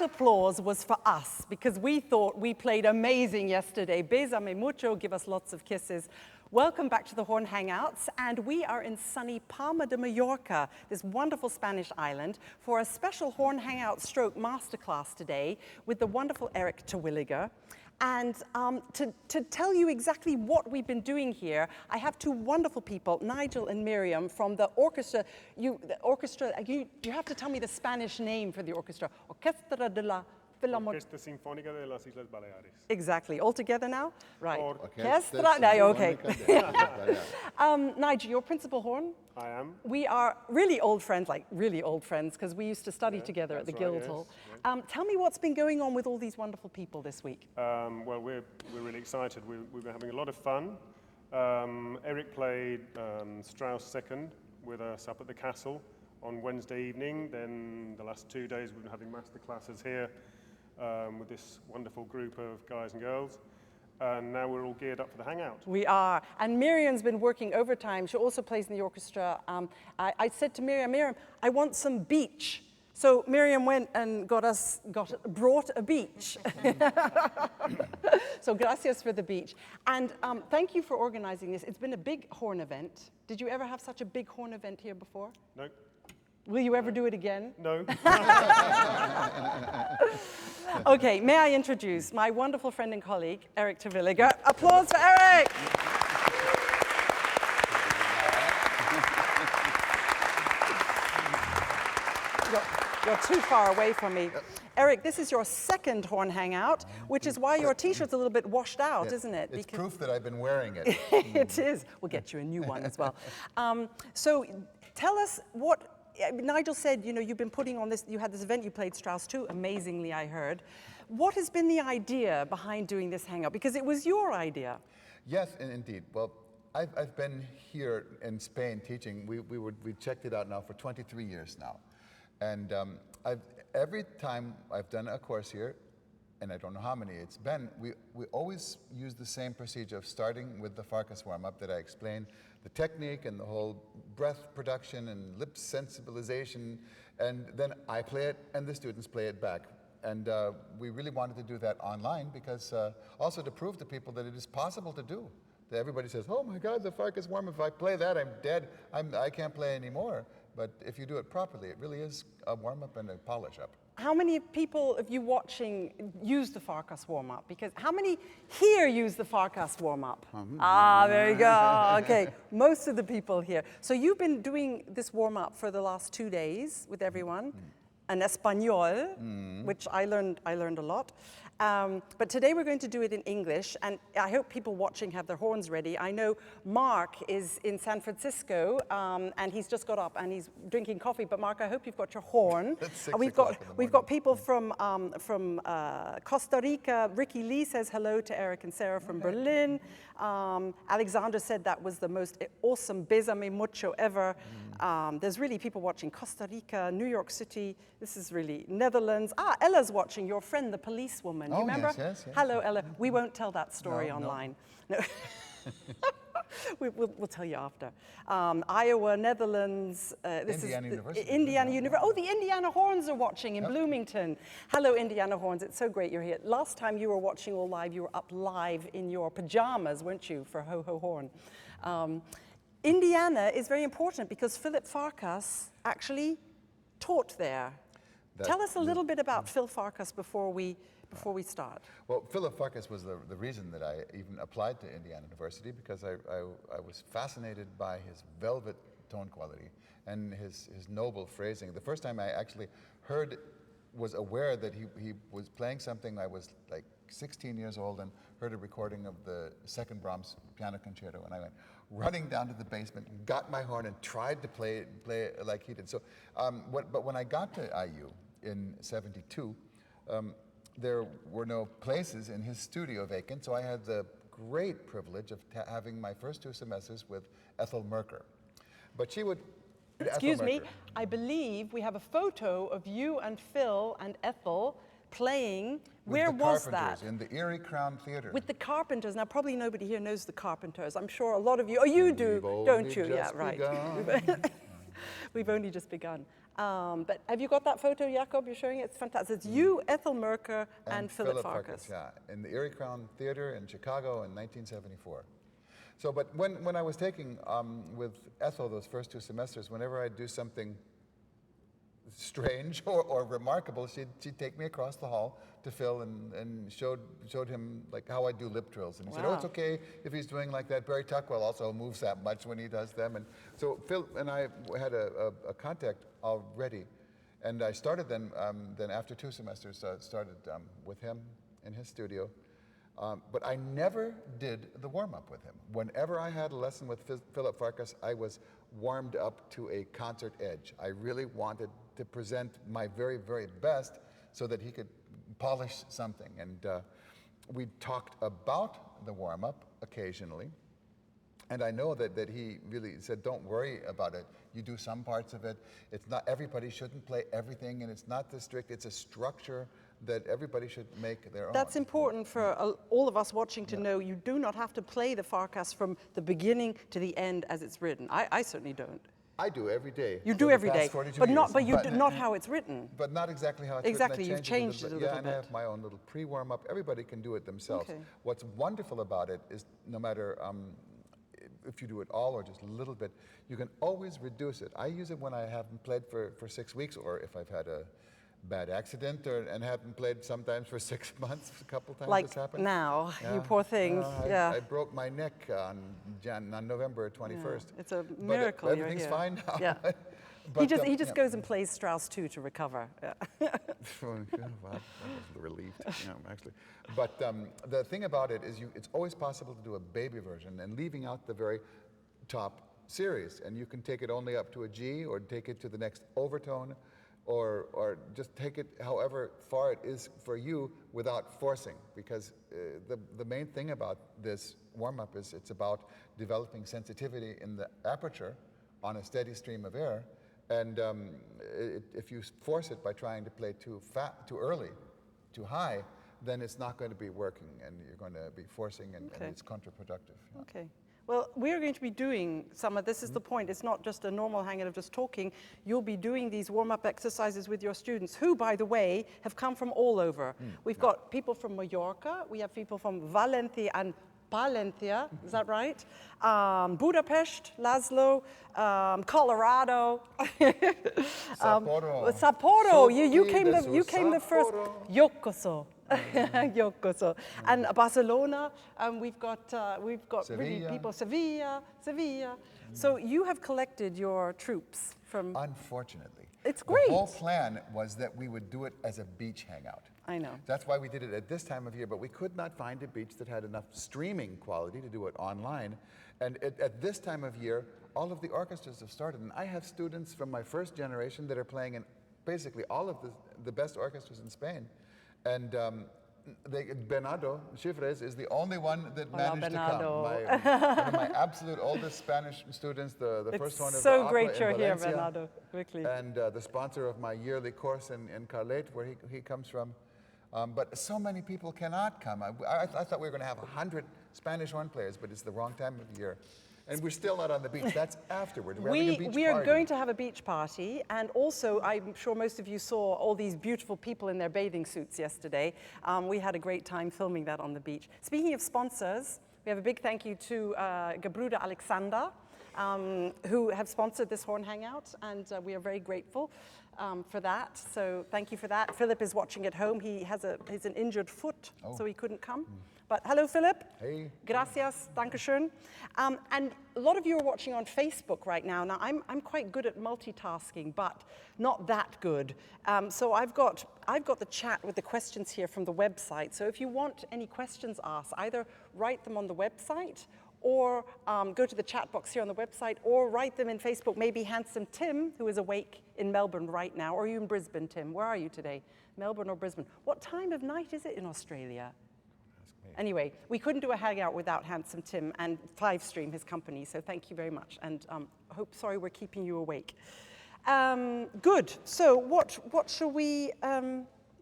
applause was for us because we thought we played amazing yesterday. Bésame mucho, give us lots of kisses. Welcome back to the Horn Hangouts, and we are in sunny Palma de Mallorca, this wonderful Spanish island, for a special Horn Hangout stroke masterclass today with the wonderful Eric Terwilliger. And to tell you exactly what we've been doing here, I have two wonderful people, Nigel and Miriam, from the orchestra. You have to tell me the Spanish name for the orchestra. Orquestra de la Orquesta Sinfónica de las Islas Baleares. Exactly. All together now? Right. Orquesta No, okay. Sinfónica Nigel, your principal horn? I am. We are really old friends, because we used to study together at the Guildhall. Yes. Tell me what's been going on with all these wonderful people this week. Well, we're really excited. We've been having a lot of fun. Eric played Strauss second with us up at the castle on Wednesday evening. Then the last 2 days we've been having master classes here with this wonderful group of guys and girls. And now we're all geared up for the hangout. We are. And Miriam's been working overtime. She also plays in the orchestra. I said to Miriam, I want some beach. So Miriam went and brought a beach. So gracias for the beach. And thank you for organizing this. It's been a big horn event. Did you ever have such a big horn event here before? No. Will you ever do it again? No. Okay, may I introduce my wonderful friend and colleague, Eric Terwilliger. Applause for Eric! You're too far away from me. Eric, this is your second Horn Hangout, which is why your T-shirt's a little bit washed out, isn't it? It's proof that I've been wearing it. It is. We'll get you a new one as well. So tell us what, Nigel said, you've been putting on this, you had this event, you played Strauss too, amazingly, I heard. What has been the idea behind doing this hangout? Because it was your idea. Yes, indeed. Well, I've been here in Spain teaching. We checked it out now for 23 years now. And every time I've done a course here, and I don't know how many it's been, we always use the same procedure of starting with the Farkas warm-up that I explained, the technique and the whole breath production and lip sensibilization, and then I play it and the students play it back. And we really wanted to do that online because also to prove to people that it is possible to do. That everybody says, oh my God, the Farkas warm-up, if I play that, I'm dead, I can't play anymore. But if you do it properly, it really is a warm-up and a polish-up. How many people of you watching use the Farkas warm-up? Because how many here use the Farkas warm-up? There you go. Okay, most of the people here. So you've been doing this warm-up for the last 2 days with everyone, in Espanol, which I learned a lot. But today we're going to do it in English, and I hope people watching have their horns ready. I know Mark is in San Francisco, and he's just got up and he's drinking coffee. But Mark, I hope you've got your horn. It's 6 We've got people from Costa Rica. Ricky Lee says hello to Eric and Sarah from Berlin. Alexander said that was the most awesome Bésame mucho ever. There's really people watching Costa Rica, New York City. This is really Netherlands. Ella's watching, your friend, the policewoman. You remember? Yes. Hello, Ella. We won't tell that story online. No. We'll tell you after. Iowa, Netherlands. Indiana University. Indiana University. Oh, the Indiana Horns are watching in Bloomington. Hello, Indiana Horns. It's so great you're here. Last time you were watching all live, you were up live in your pajamas, weren't you, for Ho Ho Horn? Indiana is very important because Philip Farkas actually taught there. Tell us a little bit about Phil Farkas before we start. Well, Philip Farkas was the reason that I even applied to Indiana University because I was fascinated by his velvet tone quality and his noble phrasing. The first time I actually was aware that he was playing something, I was like 16 years old and heard a recording of the second Brahms piano concerto, and I went running down to the basement, got my horn and tried to play it like he did. So, but when I got to IU in '72, there were no places in his studio vacant, so I had the great privilege of having my first 2 semesters with Ethel Merker. But she would... Excuse me, I believe we have a photo of you and Phil and Ethel playing. Where was that? In the Erie Crown Theater. With the Carpenters. Now, probably nobody here knows the Carpenters. I'm sure a lot of you, you do, don't you? Yeah, right. We've only just begun. But have you got that photo, Jakob? You're showing it? It's fantastic. It's you, Ethel Merker, and Philip Farkas. Yeah, in the Erie Crown Theater in Chicago in 1974. So, but when I was taking with Ethel those first 2 semesters, whenever I'd do something strange or remarkable, she'd take me across the hall to Phil and showed him like how I do lip trills. And he said, oh, it's okay if he's doing like that. Barry Tuckwell also moves that much when he does them. And so Phil and I had a contact already. And I started then after 2 semesters, started with him in his studio. But I never did the warm-up with him. Whenever I had a lesson with Philip Farkas, I was warmed up to a concert edge. I really wanted to present my very, very best so that he could polish something. And we talked about the warm-up occasionally. And I know that he really said, don't worry about it. You do some parts of it. It's not, everybody shouldn't play everything, and it's not this strict. It's a structure that everybody should make their own. That's important for all of us watching to know you do not have to play the Farkas from the beginning to the end as it's written. I certainly don't. I do every day. You do every day, but not how it's written. But not exactly how it's exactly, written. You've changed it a little bit. Yeah, and I have my own little pre-warm-up. Everybody can do it themselves. Okay. What's wonderful about it is no matter if you do it all or just a little bit, you can always reduce it. I use it when I haven't played for 6 weeks, or if I've had a bad accident and haven't played sometimes for 6 months. A couple times like it's happened. Now, yeah. you poor thing. I broke my neck on November 21st. Yeah. It's a miracle. But everything's fine now. Yeah. But, he just goes and plays Strauss 2 to recover. Yeah. Well, I was relieved, actually. But the thing about it is it's always possible to do a baby version and leaving out the very top series. And you can take it only up to a G or take it to the next overtone or just take it however far it is for you without forcing. Because the main thing about this warm-up is it's about developing sensitivity in the aperture on a steady stream of air. And if you force it by trying to play too early, too high, then it's not going to be working, and you're going to be forcing, and it's counterproductive. Yeah. Okay. Well, we're going to be doing some of this. Is the point. It's not just a normal hangout of just talking. You'll be doing these warm-up exercises with your students, who, by the way, have come from all over. We've got people from Mallorca. We have people from Valencia and Palencia, is that right? Budapest, Laszlo, Colorado, Sapporo. Sapporo. You came the first. Yokoso. Yokoso. And Barcelona. We've got really people. Sevilla. So you have collected your troops from. Unfortunately, it's great. The whole plan was that we would do it as a beach hangout. I know. That's why we did it at this time of year, but we could not find a beach that had enough streaming quality to do it online. And at this time of year, all of the orchestras have started. And I have students from my first generation that are playing in basically all of the best orchestras in Spain. And Bernardo Chifres is the only one that managed to come. One of my absolute oldest Spanish students, the first one of the opera so great you're in here, Valencia, Bernardo, quickly. And the sponsor of my yearly course in Carlet, where he comes from. But so many people cannot come. I thought we were going to have 100 Spanish horn players, but it's the wrong time of year. And we're still not on the beach. That's afterward. We are going to have a beach party. And also, I'm sure most of you saw all these beautiful people in their bathing suits yesterday. We had a great time filming that on the beach. Speaking of sponsors, we have a big thank you to Gebruder Alexander, who have sponsored this Horn Hangout. And we are very grateful for that. So thank you for that. Philip is watching at home. He's an injured foot, so he couldn't come. But hello, Philip. Hey. Gracias, dankeschön. And a lot of you are watching on Facebook right now. Now, I'm quite good at multitasking, but not that good. So I've got the chat with the questions here from the website. So if you want any questions asked, either write them on the website, or go to the chat box here on the website, or write them in Facebook. Maybe Handsome Tim, who is awake in Melbourne right now, or are you in Brisbane, Tim? Where are you today? Melbourne or Brisbane? What time of night is it in Australia? Anyway, we couldn't do a hangout without Handsome Tim and Livestream, his company, so thank you very much. And sorry we're keeping you awake. Good, so what shall we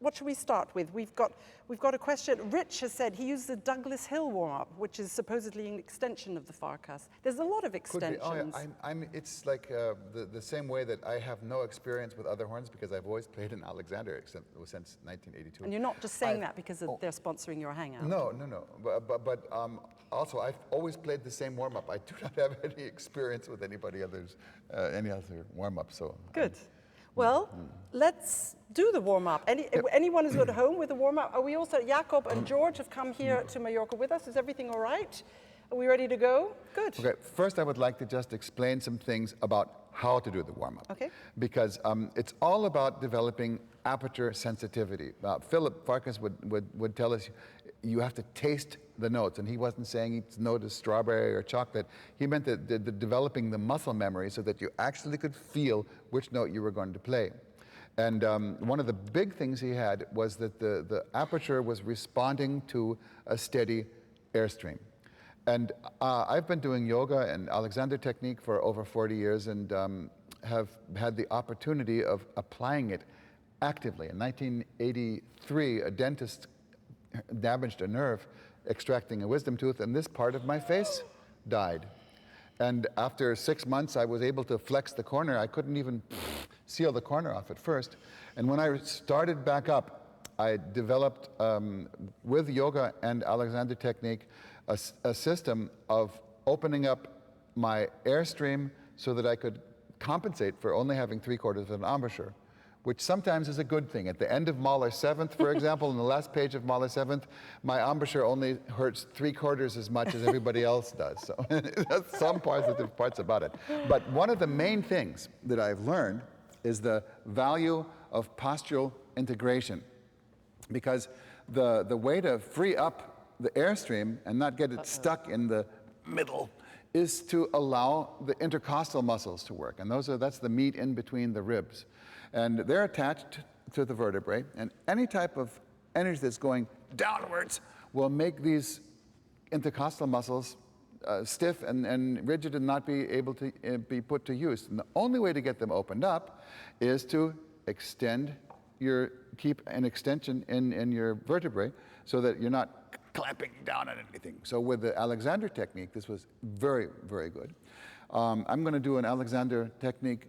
what should we start with? We've got a question. Rich has said he used the Douglas Hill warm-up, which is supposedly an extension of the Farkas. There's a lot of extensions. Could be. Oh, yeah. It's like the same way that I have no experience with other horns because I've always played in Alexander since 1982. And you're not just saying that because they're sponsoring your hangout. No. But also, I've always played the same warm-up. I do not have any experience with any other warm-up. So good. Well, let's do the warm-up. Anyone who's at home with the warm-up? Are we also, Jakob and George have come here to Mallorca with us. Is everything all right? Are we ready to go? Good. Okay, first I would like to just explain some things about how to do the warm-up. Okay. Because it's all about developing aperture sensitivity. Philip Farkas would tell us you have to taste the notes, and he wasn't saying each note is strawberry or chocolate. He meant that developing the muscle memory so that you actually could feel which note you were going to play. And one of the big things he had was that the aperture was responding to a steady airstream. And I've been doing yoga and Alexander technique for over 40 years and have had the opportunity of applying it actively. In 1983, a dentist damaged a nerve extracting a wisdom tooth, and this part of my face died. And after 6 months, I was able to flex the corner. I couldn't even seal the corner off at first. And when I started back up, I developed, with yoga and Alexander technique, a system of opening up my airstream so that I could compensate for only having 3/4 of an embouchure, which sometimes is a good thing. At the end of Mahler 7th, for example, in the last page of Mahler 7th, my embouchure only hurts 3/4 as much as everybody else does. So that's some positive parts about it. But one of the main things that I've learned is the value of postural integration. Because the way to free up the airstream and not get it stuck in the middle is to allow the intercostal muscles to work. And that's the meat in between the ribs. And they're attached to the vertebrae, and any type of energy that's going downwards will make these intercostal muscles stiff and rigid and not be able to be put to use. And the only way to get them opened up is to keep an extension in your vertebrae so that you're not clamping down on anything. So with the Alexander technique, this was very, very good. I'm going to do an Alexander technique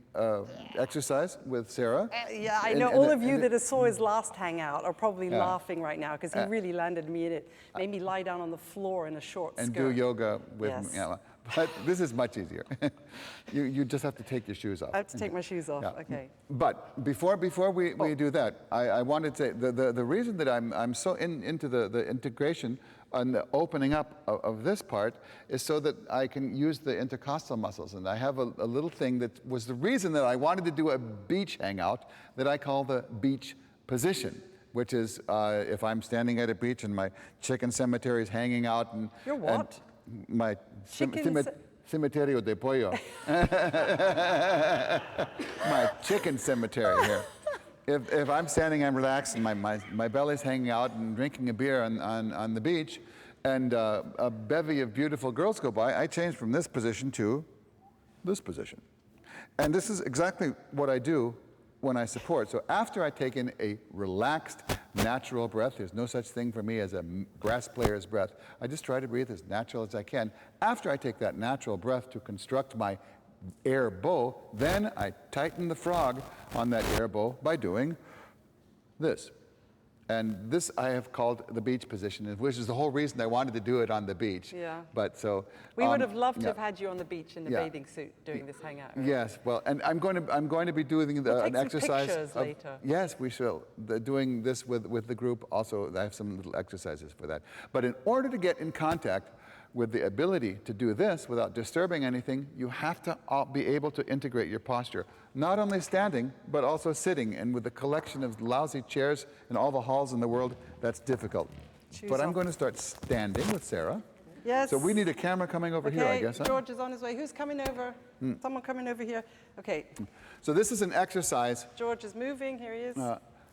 exercise with Sarah. Yeah, I know all of you that saw his last hangout are probably laughing right now because he really landed me in it. Made me lie down on the floor in a short skirt. And do yoga with me. Yeah, but this is much easier. You just have to take your shoes off. I have to take my shoes off, okay. But before we do that, I wanted to say the reason that I'm so into the integration and the opening up of this part is so that I can use the intercostal muscles. And I have a little thing that was the reason that I wanted to do a beach hangout that I call the beach position, which is if I'm standing at a beach and my chicken cemetery is hanging out and... Your what? My Cementerio de Pollo. My chicken cemetery here. If I'm standing and relaxed and my belly's hanging out and drinking a beer on the beach and a bevy of beautiful girls go by, I change from this position to this position. And this is exactly what I do when I support. So after I take in a relaxed, natural breath, there's no such thing for me as a brass player's breath. I just try to breathe as natural as I can. After I take that natural breath to construct my air bow, then I tighten the frog on that air bow by doing this. And this I have called the beach position, which is the whole reason I wanted to do it on the beach. Yeah. But so we would have loved to have had you on the beach in the bathing suit doing this hangout. Right? Yes. Well, and I'm going to be doing an exercise. Pictures later. Yes, we shall. Doing this with the group. Also, I have some little exercises for that. But in order to get in contact with the ability to do this without disturbing anything, you have to be able to integrate your posture. Not only standing, but also sitting. And with the collection of lousy chairs in all the halls in the world, that's difficult. But I'm going to start standing with Sarah. Yes. So we need a camera coming over here, I guess. George is on his way. Who's coming over? Someone coming over here. Okay. So this is an exercise. George is moving. Here he is.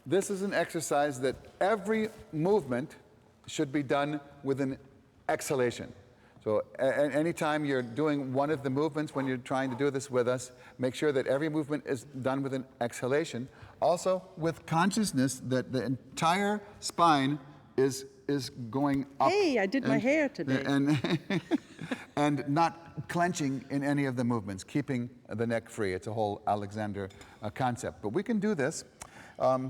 This is an exercise that every movement should be done with an exhalation. So anytime you're doing one of the movements when you're trying to do this with us, make sure that every movement is done with an exhalation. Also with consciousness that the entire spine is going up. Hey, I did my hair today. And not clenching in any of the movements, keeping the neck free. It's a whole Alexander concept. But we can do this.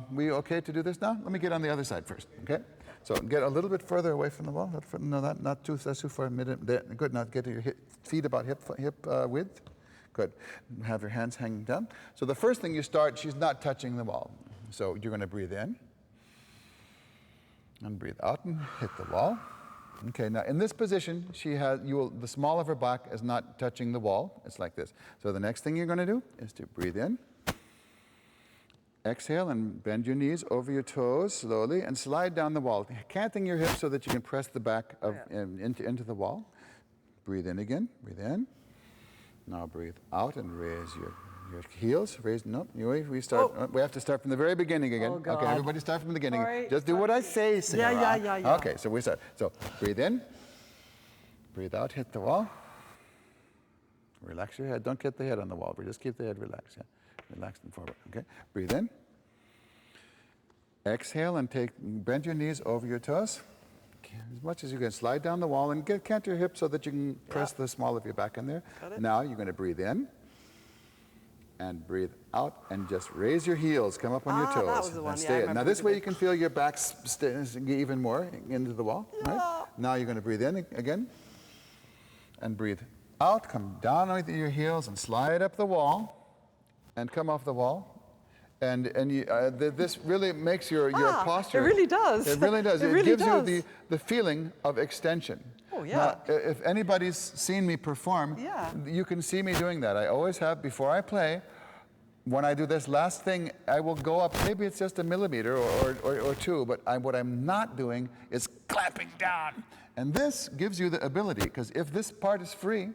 We okay to do this now? Let me get on the other side first, okay? So get a little bit further away from the wall. No, not too, that's too far. Good, now get your feet about hip width. Good. Have your hands hanging down. So the first thing you start, she's not touching the wall. So you're going to breathe in. And breathe out and hit the wall. Okay, now in this position, the small of her back is not touching the wall. It's like this. So the next thing you're going to do is to breathe in. Exhale and bend your knees over your toes slowly and slide down the wall, canting your hips so that you can press the back into the wall. Breathe in again, breathe in. Now breathe out and raise your heels. We have to start from the very beginning again. Oh, God. Okay, everybody start from the beginning. Sorry. Just do what I say, Sarah. Yeah. Okay, so we start. So breathe in, breathe out, hit the wall. Relax your head. Don't get the head on the wall. Just keep the head relaxed. Yeah. Relaxed and forward. Okay. Breathe in. Exhale and bend your knees over your toes. As much as you can. Slide down the wall and cant your hips so that you can press the small of your back in there. Now you're going to breathe in and breathe out and just raise your heels. Come up on your toes. That was the one. Stay now this way you can feel your back even more into the wall. Yeah. Right? Now you're going to breathe in again and breathe out. Come down with your heels and slide up the wall. And come off the wall, and this really makes your posture. It really does. It really does. It gives does. you the feeling of extension. Oh yeah. Now, if anybody's seen me perform, you can see me doing that. I always have before I play. When I do this last thing, I will go up. Maybe it's just a millimeter or two, but what I'm not doing is clamping down. And this gives you the ability, because if this part is free,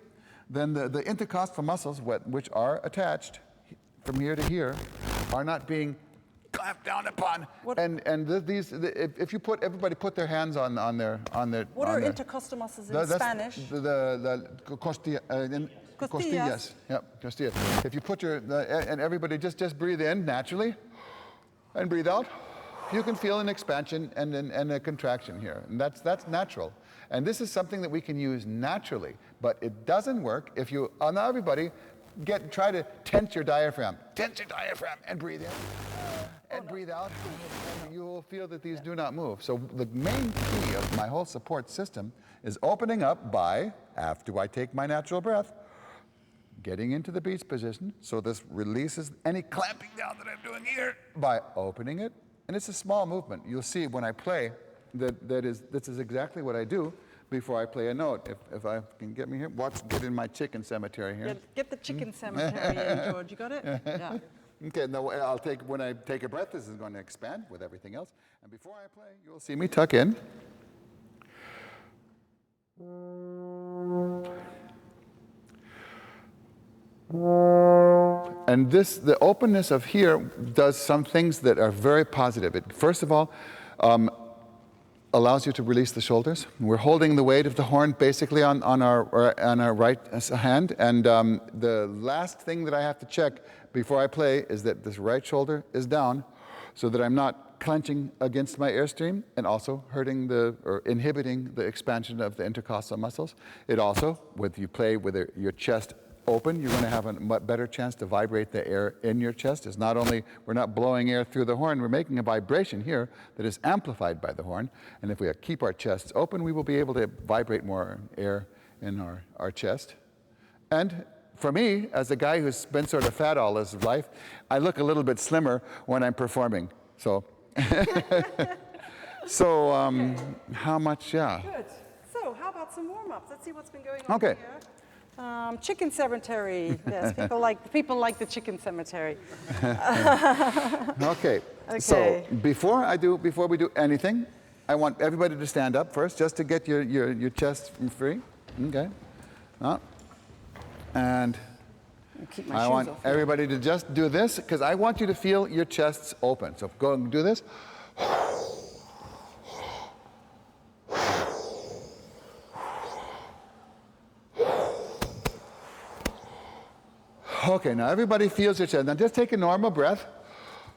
then the intercostal muscles, which are attached from here to here, are not being clamped down upon. If you everybody put their hands on their. What are intercostal muscles in Spanish? The costillas. Yep, costillas. If you put and everybody just breathe in naturally, and breathe out, you can feel an expansion and a contraction here, and that's natural. And this is something that we can use naturally, but it doesn't work if you. Now everybody. Try to tense your diaphragm. Tense your diaphragm and breathe in and breathe out. And you will feel that these do not move. So the main key of my whole support system is opening up by, after I take my natural breath, getting into the beach position. So this releases any clamping down that I'm doing here by opening it. And it's a small movement. You'll see when I play this is exactly what I do. Before I play a note, if I can get me here, get in my chicken cemetery here. Get the chicken cemetery in, George. You got it? Yeah. Okay, now when I take a breath, this is going to expand with everything else. And before I play, you'll see me tuck in. And the openness of here does some things that are very positive. First of all, allows you to release the shoulders. We're holding the weight of the horn basically on our right hand, and the last thing that I have to check before I play is that this right shoulder is down, so that I'm not clenching against my airstream and also inhibiting the expansion of the intercostal muscles. It also, when you play with your chest open, you're going to have a much better chance to vibrate the air in your chest. It's not only, we're not blowing air through the horn, we're making a vibration here that is amplified by the horn. And if we keep our chests open, we will be able to vibrate more air in our chest. And for me, as a guy who's been sort of fat all his life, I look a little bit slimmer when I'm performing. So, how much, yeah. Good. So, how about some warm-ups? Let's see what's been going on here. Chicken cemetery. Yes, people like the chicken cemetery. Okay. So before we do anything, I want everybody to stand up first, just to get your chest free. Okay. And I want everybody to just do this, because I want you to feel your chests open. So go and do this. Okay, now everybody feels your chest. Now just take a normal breath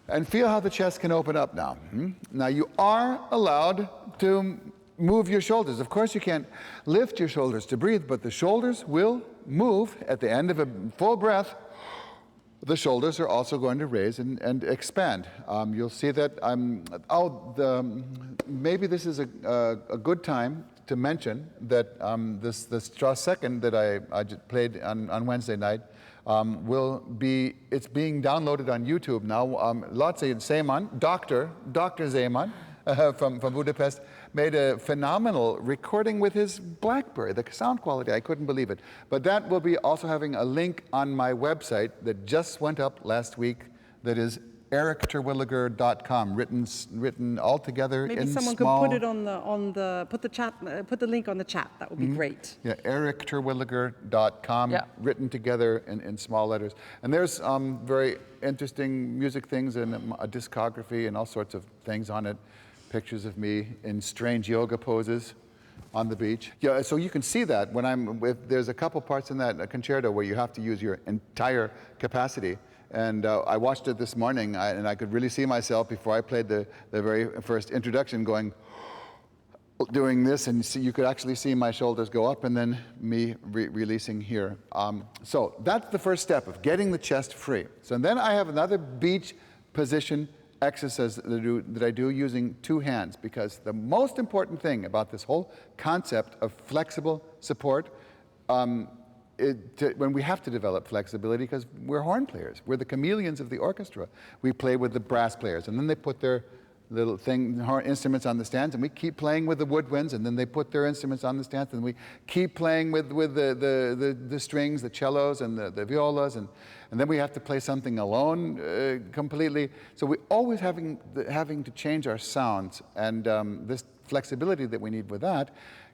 and feel how the chest can open up now. Now you are allowed to move your shoulders. Of course you can't lift your shoulders to breathe, but the shoulders will move at the end of a full breath. The shoulders are also going to raise and expand. You'll see that maybe this is a good time to mention that this Strauss second that I just played on Wednesday night it's being downloaded on YouTube now. Lots of Zeeman, Dr. Zeeman from Budapest made a phenomenal recording with his BlackBerry. The sound quality, I couldn't believe it. But that will be also having a link on my website that just went up last week that is ericterwilliger.com, written all together in small. Maybe someone could put it put the link on the chat. That would be great. Yeah, ericterwilliger.com, written together in small letters. And there's very interesting music things and a discography and all sorts of things on it. Pictures of me in strange yoga poses on the beach. Yeah, so you can see that there's a couple parts in that concerto where you have to use your entire capacity. And I watched it this morning, and I could really see myself before I played the very first introduction doing this, and you could actually see my shoulders go up and then me releasing here. So that's the first step of getting the chest free. So then I have another beach position exercise that I do using two hands, because the most important thing about this whole concept of flexible support, when we have to develop flexibility, because we're horn players, we're the chameleons of the orchestra. We play with the brass players, and then they put their little horn instruments on the stands, and we keep playing with the woodwinds, and then they put their instruments on the stands, and we keep playing with the strings, the cellos, and the violas, and then we have to play something alone completely. So we're always having to change our sounds, and this flexibility that we need with that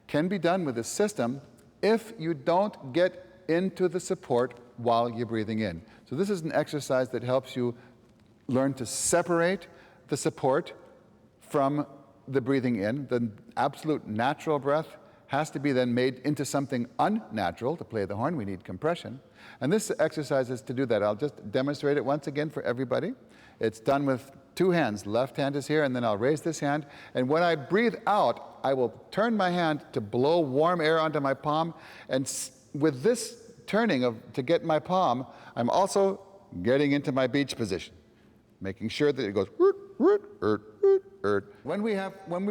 can be done with this system if you don't get into the support while you're breathing in. So this is an exercise that helps you learn to separate the support from the breathing in. The absolute natural breath has to be then made into something unnatural. To play the horn, we need compression. And this exercise is to do that. I'll just demonstrate it once again for everybody. It's done with two hands. Left hand is here, and then I'll raise this hand. And when I breathe out, I will turn my hand to blow warm air onto my palm. And with this turning to get my palm, I'm also getting into my beach position, making sure that it goes When we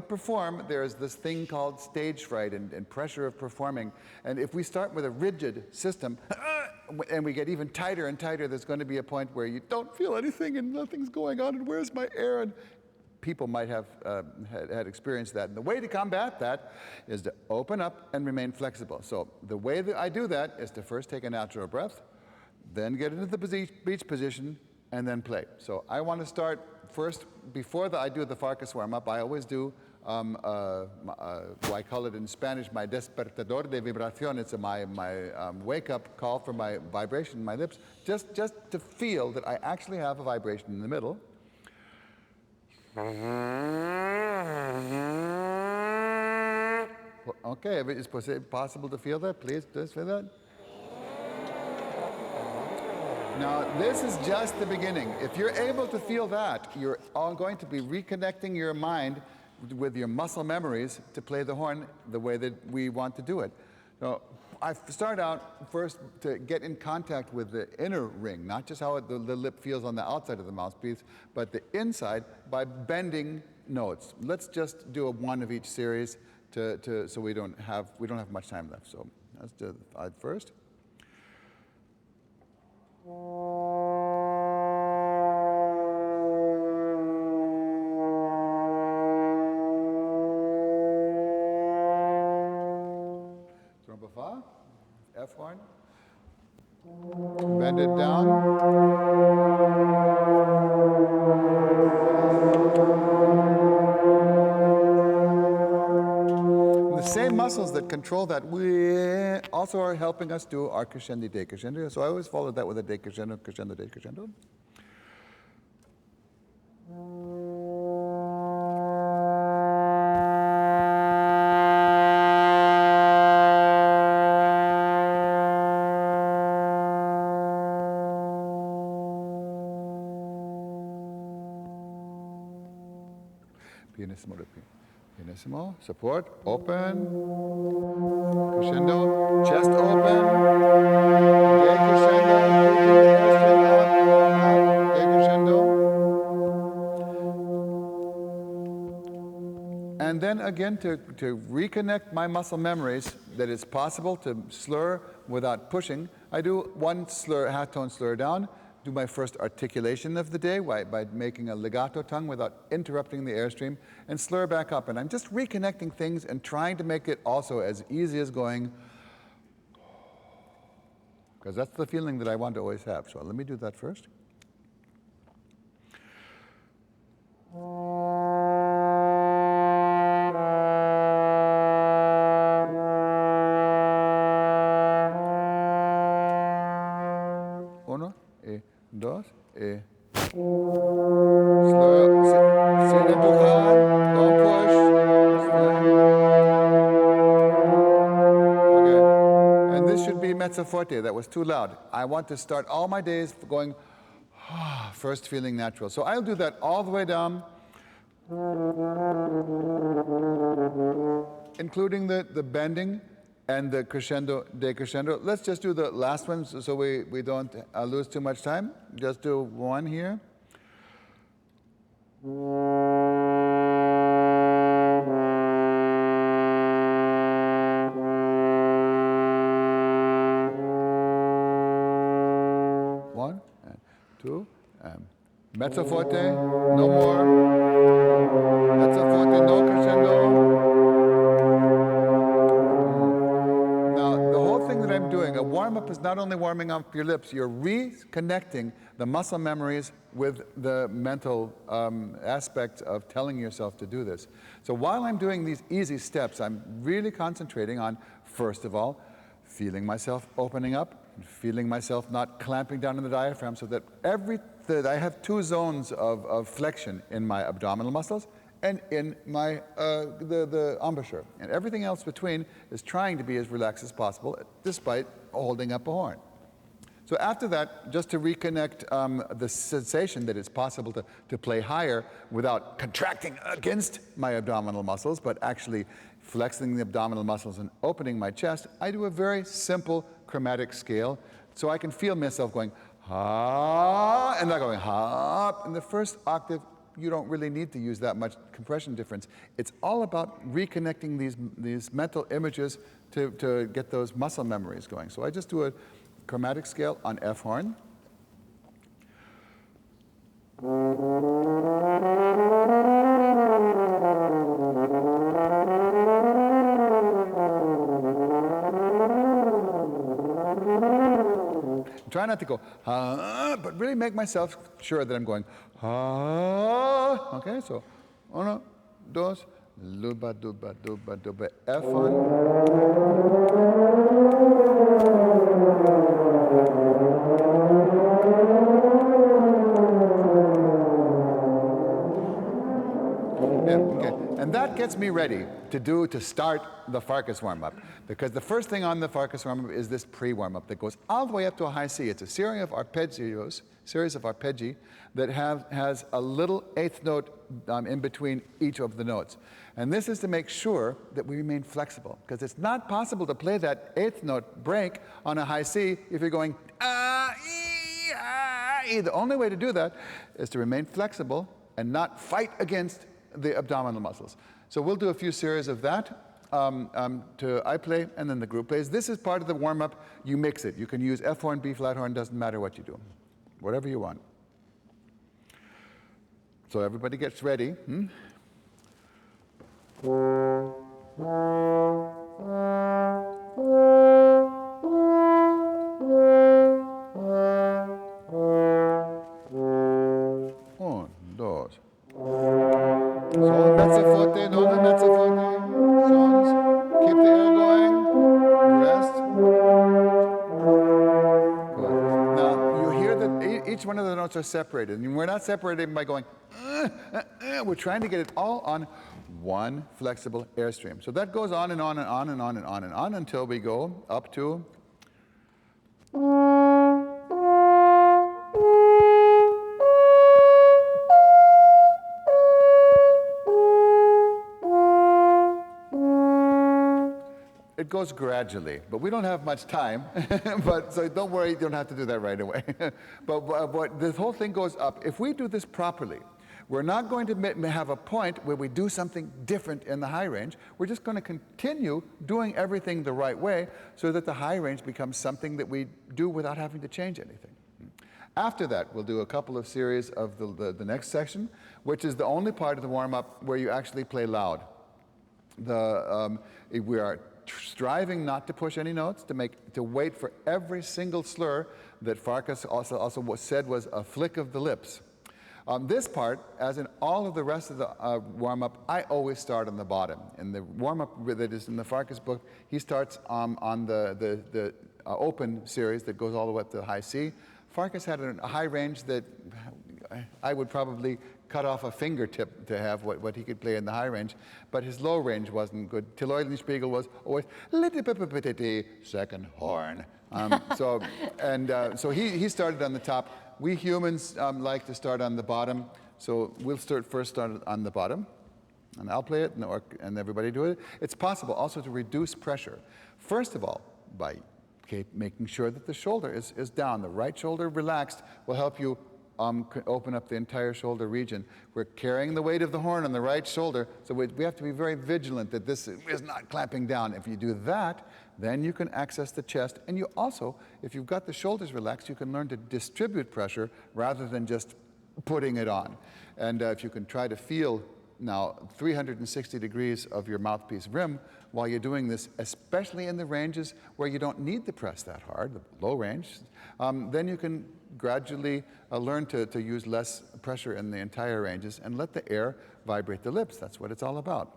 perform, there's this thing called stage fright and pressure of performing. And if we start with a rigid system and we get even tighter and tighter, there's going to be a point where you don't feel anything and nothing's going on, and where's my air? And people might have had experienced that. And the way to combat that is to open up and remain flexible. So the way that I do that is to first take a natural breath, then get into the beach position, and then play. So I want to start first, before I do the Farkas warm-up, I always do, I call it in Spanish, my despertador de vibración. It's my wake-up call for my vibration in my lips, just to feel that I actually have a vibration in the middle. Okay, is it possible to feel that? Please, just feel that. Now, this is just the beginning. If you're able to feel that, you're going to be reconnecting your mind with your muscle memories to play the horn the way that we want to do it. So I start out first to get in contact with the inner ring, not just how the lip feels on the outside of the mouthpiece, but the inside by bending notes. Let's just do one of each series so we don't have much time left. So let's do it first. Trompe fa, F horn, bend it down. The same muscles that control that also are helping us do our crescendi decrescendo. So I always follow that with a decrescendo, crescendo, decrescendo. pianissimo, pianissimo, support, open, crescendo, chest open, decrescendo, keeping the airstream up, decrescendo. And then again, to reconnect my muscle memories that it's possible to slur without pushing, I do one slur, half tone slur down, do my first articulation of the day by making a legato tongue without interrupting the airstream, and slur back up. And I'm just reconnecting things and trying to make it also as easy as going, because that's the feeling that I want to always have. So let me do that first. Dos, slow, sin empujar, don't push. Okay, and this should be mezzo forte, that was too loud. I want to start all my days going, first feeling natural. So I'll do that all the way down, including the bending and the crescendo, decrescendo. Let's just do the last one so we don't lose too much time. Just do one here. One, and two, mezzo forte, no more. Mezzo forte, no crescendo. I'm doing. A warm-up is not only warming up your lips, you're reconnecting the muscle memories with the mental aspect of telling yourself to do this. So while I'm doing these easy steps, I'm really concentrating on, first of all, feeling myself opening up, feeling myself not clamping down on the diaphragm, so that I have two zones of flexion in my abdominal muscles and in my the embouchure. And everything else between is trying to be as relaxed as possible, despite holding up a horn. So after that, just to reconnect the sensation that it's possible to play higher without contracting against my abdominal muscles, but actually flexing the abdominal muscles and opening my chest, I do a very simple chromatic scale, so I can feel myself going, ha, and not going, ha. In the first octave, you don't really need to use that much compression difference. It's all about reconnecting these mental images to get those muscle memories going. So I just do a chromatic scale on F horn. Try not to go, but really make myself sure that I'm going, okay, so, uno, dos, luba, duba, duba, duba, F okay. And that gets me ready to start the Farkas warm-up. Because the first thing on the Farkas warm-up is this pre-warm-up that goes all the way up to a high C. It's a series of arpeggi that has a little eighth note in between each of the notes. And this is to make sure that we remain flexible, because it's not possible to play that eighth note break on a high C if you're going, E. The only way to do that is to remain flexible and not fight against the abdominal muscles. So we'll do a few series of that. I play, and then the group plays. This is part of the warm-up. You mix it. You can use F horn, B flat horn, doesn't matter what you do. Whatever you want. So everybody gets ready. Un, dos. Sol, mezzo forte, non mezzo forte. Sols. Keep the air going. Rest. Good. Now, you hear that each one of the notes are separated. And we're not separated by going, we're trying to get it all on one flexible airstream. So that goes on and on and on and on and on and on until we go up to it goes gradually, but we don't have much time. But so don't worry, you don't have to do that right away. but this whole thing goes up. If we do this properly, we're not going to have a point where we do something different in the high range. We're just going to continue doing everything the right way so that the high range becomes something that we do without having to change anything. After that, we'll do a couple of series of the next section, which is the only part of the warm-up where you actually play loud. We are striving not to push any notes, to wait for every single slur that Farkas also said was a flick of the lips. This part, as in all of the rest of the warm-up, I always start on the bottom. In the warm-up that is in the Farkas book, he starts on the open series that goes all the way up to high C. Farkas had a high range that I would probably cut off a fingertip to have what he could play in the high range, but his low range wasn't good. Terwilliger was always second horn. So he started on the top. We humans like to start on the bottom, so we'll first start on the bottom, and I'll play it, and everybody do it. It's possible also to reduce pressure. First of all, by making sure that the shoulder is down. The right shoulder relaxed will help you open up the entire shoulder region. We're carrying the weight of the horn on the right shoulder, so we have to be very vigilant that this is not clamping down. If you do that, then you can access the chest, and you also, if you've got the shoulders relaxed, you can learn to distribute pressure rather than just putting it on. And if you can try to feel now 360 degrees of your mouthpiece rim while you're doing this, especially in the ranges where you don't need to press that hard, the low range, then you can gradually learn to use less pressure in the entire ranges and let the air vibrate the lips. That's what it's all about.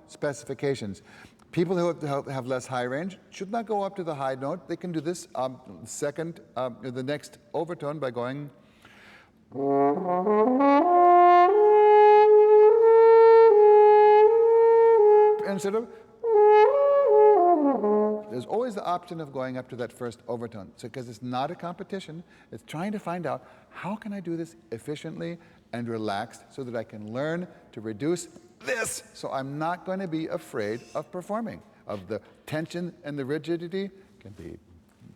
Specifications. People who have less high range should not go up to the high note. They can do this the next overtone by going instead of. There's always the option of going up to that first overtone. So because it's not a competition, it's trying to find out how can I do this efficiently and relaxed so that I can learn to reduce this, so I'm not going to be afraid of performing, of the tension and the rigidity can be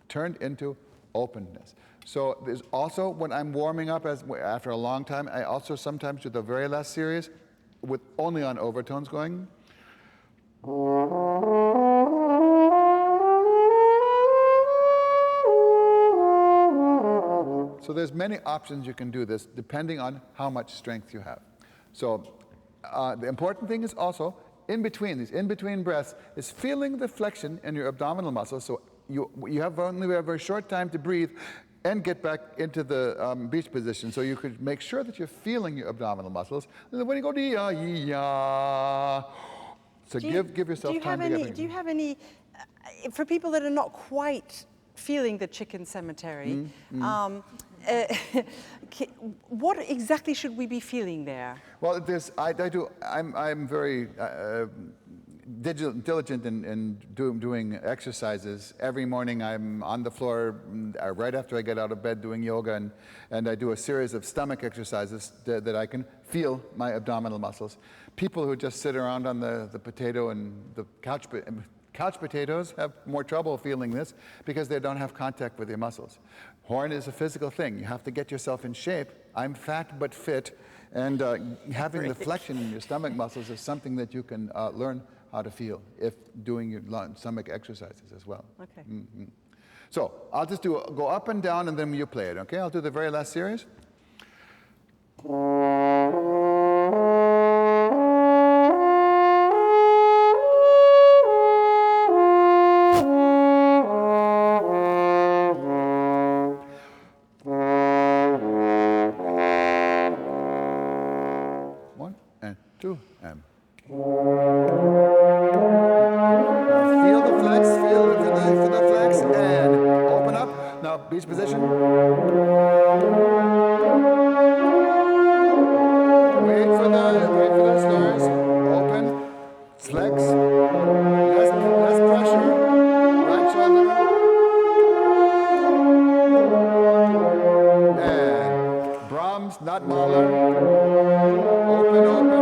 turned into openness. So there's also, when I'm warming up after a long time, I also sometimes do the very last series with only on overtones going. So there's many options you can do this depending on how much strength you have. So the important thing is also, in between breaths, is feeling the flexion in your abdominal muscles. So you have only a very short time to breathe and get back into the beach position. So you could make sure that you're feeling your abdominal muscles. And then when you go ya, so give yourself time to get back. Do you have any, for people that are not quite feeling the chicken cemetery, what exactly should we be feeling there? Well, I'm very diligent in doing exercises. Every morning I'm on the floor right after I get out of bed doing yoga, and I do a series of stomach exercises that I can feel my abdominal muscles. People who just sit around on the potato and the couch potatoes have more trouble feeling this because they don't have contact with their muscles. Horn is a physical thing. You have to get yourself in shape. I'm fat but fit, and having the flexion in your stomach muscles is something that you can learn how to feel if doing your stomach exercises as well. Okay. Mm-hmm. So I'll just go up and down, and then you play it, okay? I'll do the very last series. each position. Wait for the slurs. Open. Flex. Less pressure. Right shoulder. And Brahms, not Mahler. Open, open.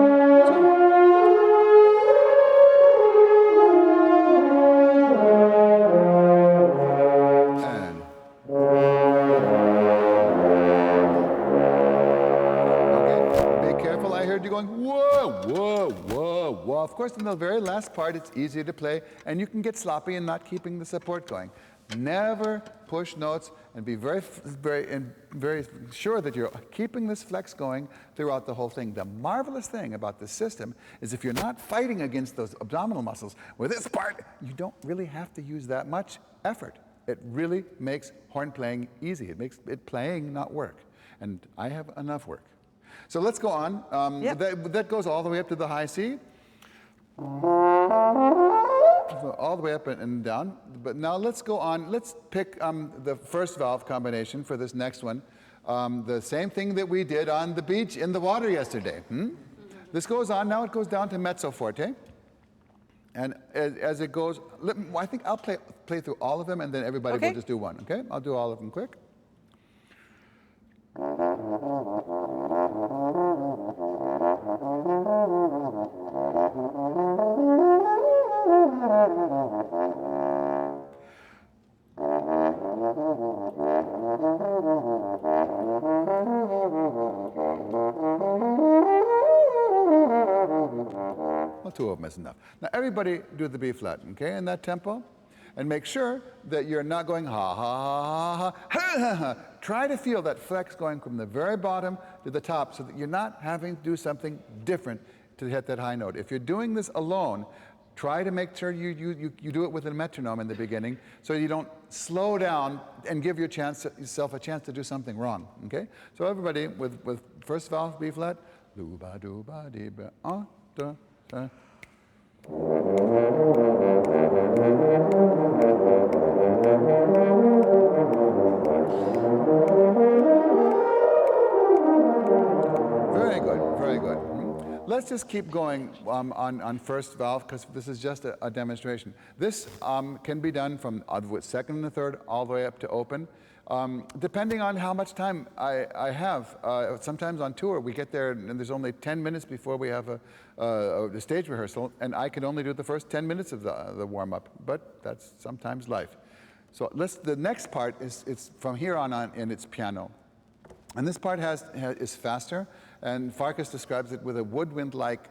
You're going, whoa, whoa, whoa, whoa. Of course, in the very last part, it's easier to play, and you can get sloppy in not keeping the support going. Never push notes, and be very sure that you're keeping this flex going throughout the whole thing. The marvelous thing about this system is if you're not fighting against those abdominal muscles, with this part, you don't really have to use that much effort. It really makes horn playing easy. It makes it playing not work. And I have enough work. So let's go on. That goes all the way up to the high C. All the way up and down. But now let's go on. Let's pick the first valve combination for this next one. The same thing that we did on the beach in the water yesterday. This goes on. Now it goes down to mezzo forte. And as it goes, I think I'll play through all of them, and then everybody will just do one. Okay? I'll do all of them quick. Well, two of them is enough. Now everybody do the B flat, okay, in that tempo. And make sure that you're not going ha ha ha ha ha ha. Try to feel that flex going from the very bottom to the top so that you're not having to do something different to hit that high note. If you're doing this alone, try to make sure you do it with a metronome in the beginning so you don't slow down and give yourself a chance to do something wrong, okay? So everybody with first valve B flat, do ba do ba di ba da da. Very good, very good. Let's just keep going on first valve because this is just a demonstration. This can be done from second and the third all the way up to open. Depending on how much time I have. Sometimes on tour we get there and there's only 10 minutes before we have a stage rehearsal, and I can only do the first 10 minutes of the warm-up, but that's sometimes life. So the next part it's from here on and it's piano. And this part is faster, and Farkas describes it with a woodwind-like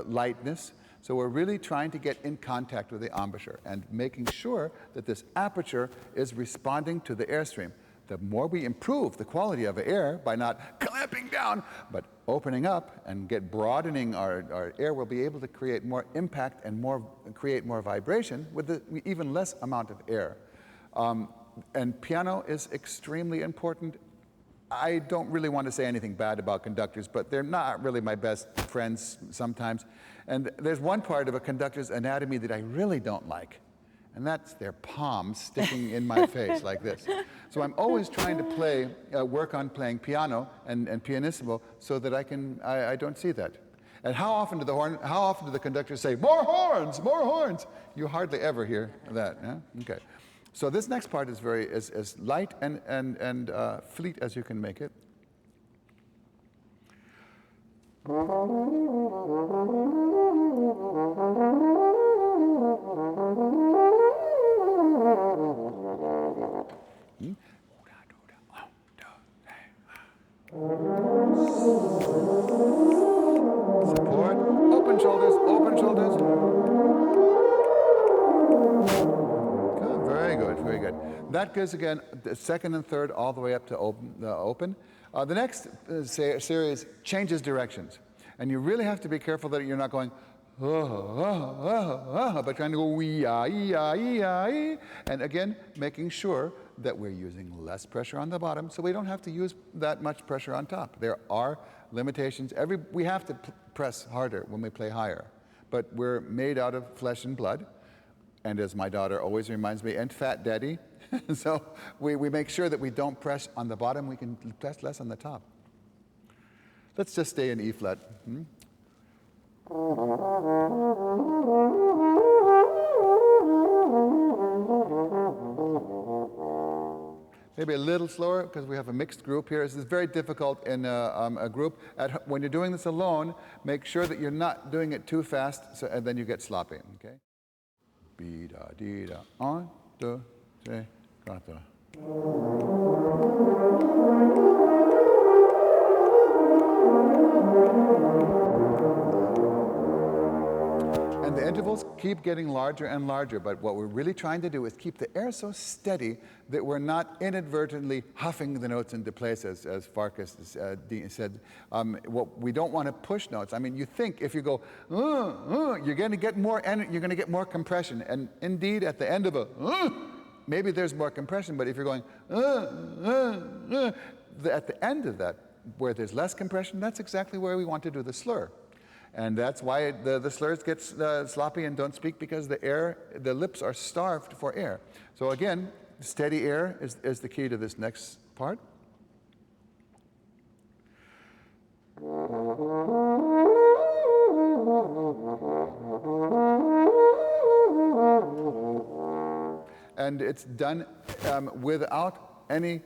lightness. So we're really trying to get in contact with the embouchure and making sure that this aperture is responding to the airstream. The more we improve the quality of air by not clamping down, but opening up and broadening our air, we'll be able to create more impact and create more vibration with even less amount of air. And piano is extremely important. I don't really want to say anything bad about conductors, but they're not really my best friends sometimes. And there's one part of a conductor's anatomy that I really don't like, and that's their palms sticking in my face like this. So I'm always trying to work on playing piano and pianissimo so that I don't see that. And how often do the conductors say, more horns, more horns? You hardly ever hear that, yeah? Okay. So this next part is as light and fleet as you can make it. Support, open shoulders, open shoulders. Very good, very good. That goes again, the second and third, all the way up to open. The next series changes directions. And you really have to be careful that you're not going, but trying to go wee-ah-ee-ah-ee-ah-ee. And again, making sure that we're using less pressure on the bottom so we don't have to use that much pressure on top. There are limitations. We have to press harder when we play higher. But we're made out of flesh and blood. and as my daughter always reminds me, and Fat Daddy. So we make sure that we don't press on the bottom, we can press less on the top. Let's just stay in E flat. Maybe a little slower, because we have a mixed group here. This is very difficult in a group. When you're doing this alone, make sure that you're not doing it too fast, and then you get sloppy, okay? Bi da di da, 1, 2, 3, 4. And the intervals keep getting larger and larger, but what we're really trying to do is keep the air so steady that we're not inadvertently huffing the notes into place, as Farkas said. We don't want to push notes. I mean, you think if you go, you're going to get more energy, you're going to get more compression, and indeed, at the end of a, maybe there's more compression, but if you're going, at the end of that, where there's less compression, that's exactly where we want to do the slur. And that's why the slurs get sloppy and don't speak, because the lips are starved for air. So again, steady air is the key to this next part. And it's done without any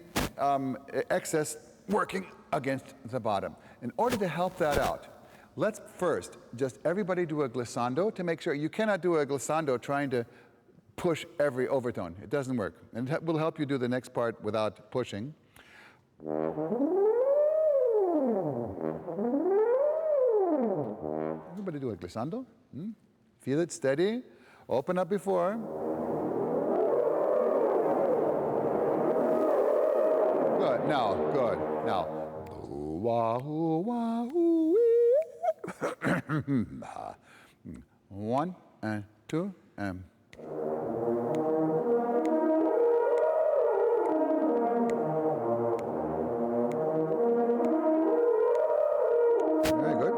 excess working against the bottom. In order to help that out, let's first just everybody do a glissando to make sure. You cannot do a glissando trying to push every overtone. It doesn't work. And it will help you do the next part without pushing. Everybody do a glissando. Feel it steady. Open up before. Good. Now, good. Now. 1 and 2 and. Very good.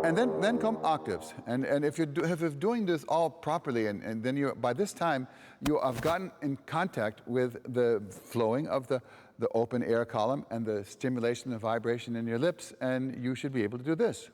And then come octaves. And if you're doing this all properly, and then you by this time you have gotten in contact with the flowing of the open air column and the stimulation of vibration in your lips, and you should be able to do this.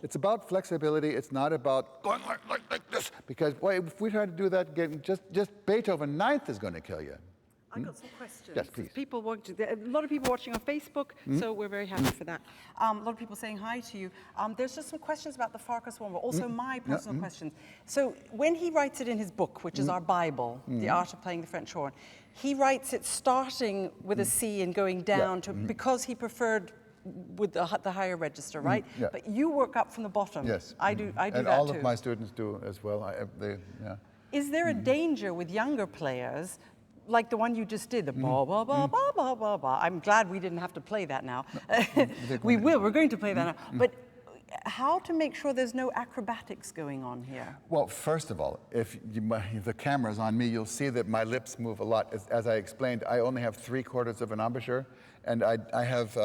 It's about flexibility. It's not about going like this, because boy, if we try to do that, just Beethoven ninth is going to kill you. I've got some questions. Yes, please. People a lot of people watching on Facebook, so we're very happy for that. A lot of people saying hi to you. There's just some questions about the Farkas one, but also my personal questions. So when he writes it in his book, which is our Bible, The Art of Playing the French Horn, he writes it starting with a C and going down to, because he preferred with the higher register, right? Yeah. But you work up from the bottom. Yes. I do that too. And all of my students do as well. Is there a danger with younger players, like the one you just did, the ba ba ba ba ba ba ba? I'm glad we didn't have to play that now. We will. We're going to play that now. But how to make sure there's no acrobatics going on here? Well, first of all, if the camera's on me, you'll see that my lips move a lot. As I explained, I only have 3/4 of an embouchure, and I have.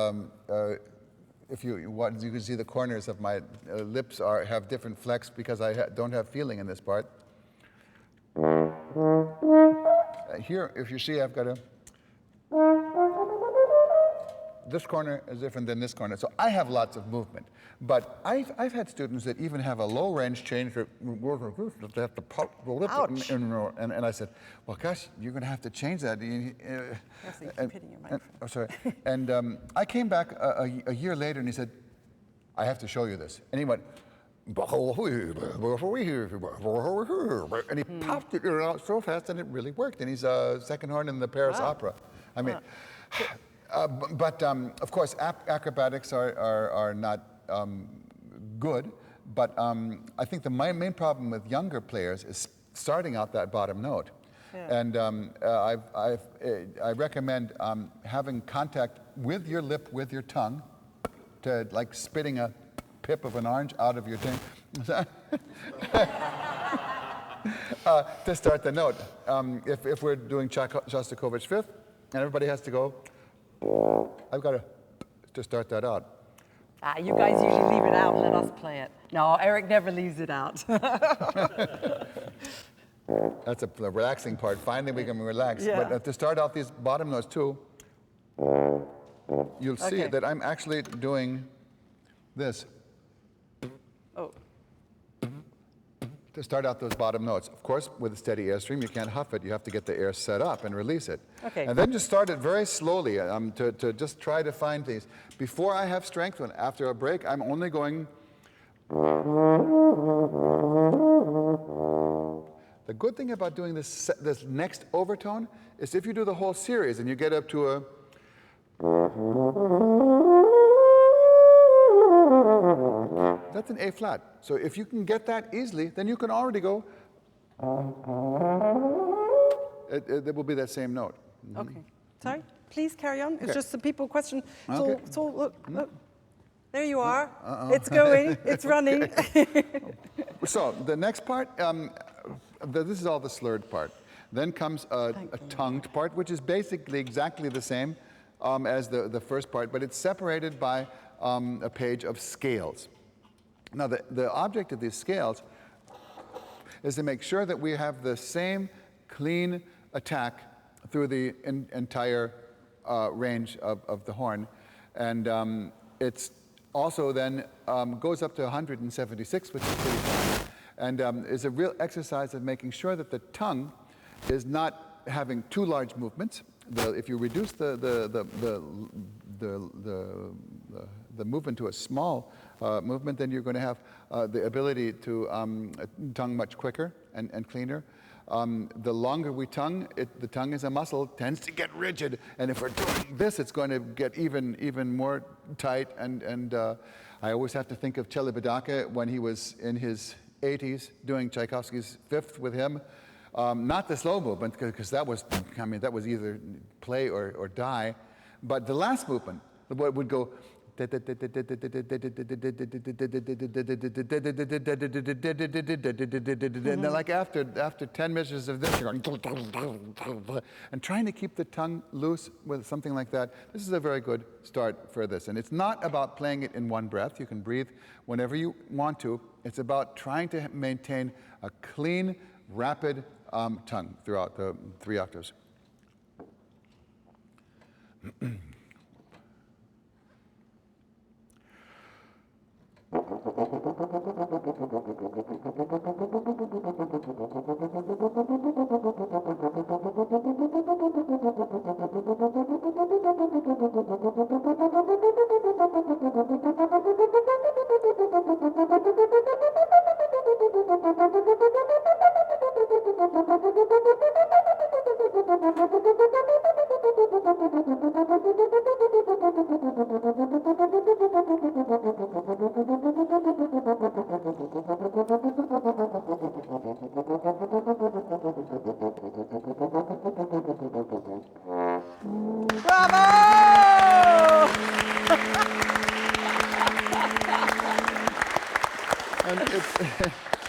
If you can see the corners of my lips have different flex because I don't have feeling in this part. Here, if you see, I've got this corner is different than this corner. So I have lots of movement. But I've had students that even have a low range change that they have to pop the lip. And I said, well, gosh, you're going to have to change that. Yes, you keep hitting your microphone. Oh, sorry. And I came back a year later and he said, I have to show you this. And he went, and he popped it out so fast and it really worked. And he's a second horn in the Paris Opera. I mean, but of course, acrobatics are not good. But I think the main problem with younger players is starting out that bottom note. Yeah. And I recommend having contact with your lip, with your tongue, to like spitting a pip of an orange out of your thing, to start the note. If we're doing Shostakovich Fifth, and everybody has to go, I've got to start that out. You guys usually leave it out and let us play it. No, Eric never leaves it out. That's the relaxing part. Finally, we can relax. Yeah. But to start out these bottom notes too, you'll see that I'm actually doing this. Oh. To start out those bottom notes. Of course, with a steady airstream, you can't huff it. You have to get the air set up and release it. Okay. And then just start it very slowly to just try to find these. Before I have strength, and after a break, I'm only going. The good thing about doing this next overtone is if you do the whole series and you get up to a. That's an A flat. So if you can get that easily, then you can already go. It will be that same note. Okay. Sorry, please carry on. It's just a people question. So look. There you are. It's going. It's running. So the next part, this is all the slurred part. Then comes a tongued part, which is basically exactly the same as the first part, but it's separated by a page of scales. Now, the object of these scales is to make sure that we have the same clean attack through the entire range of the horn. And it's also then goes up to 176, which is pretty fast, and is a real exercise of making sure that the tongue is not having too large movements. If you reduce the movement to a small movement, then you're going to have the ability to tongue much quicker and cleaner. The longer we tongue, the tongue is a muscle, tends to get rigid, and if we're doing this, it's going to get even more tight. And I always have to think of Celibidache when he was in his 80s doing Tchaikovsky's Fifth with him. Not the slow movement, because that was either play or die, but the last movement would go. And then like after 10 measures of this, you're going, and trying to keep the tongue loose with something like that. This is a very good start for this. And it's not about playing it in one breath. You can breathe whenever you want to. It's about trying to maintain a clean, rapid tongue throughout the 3 octaves.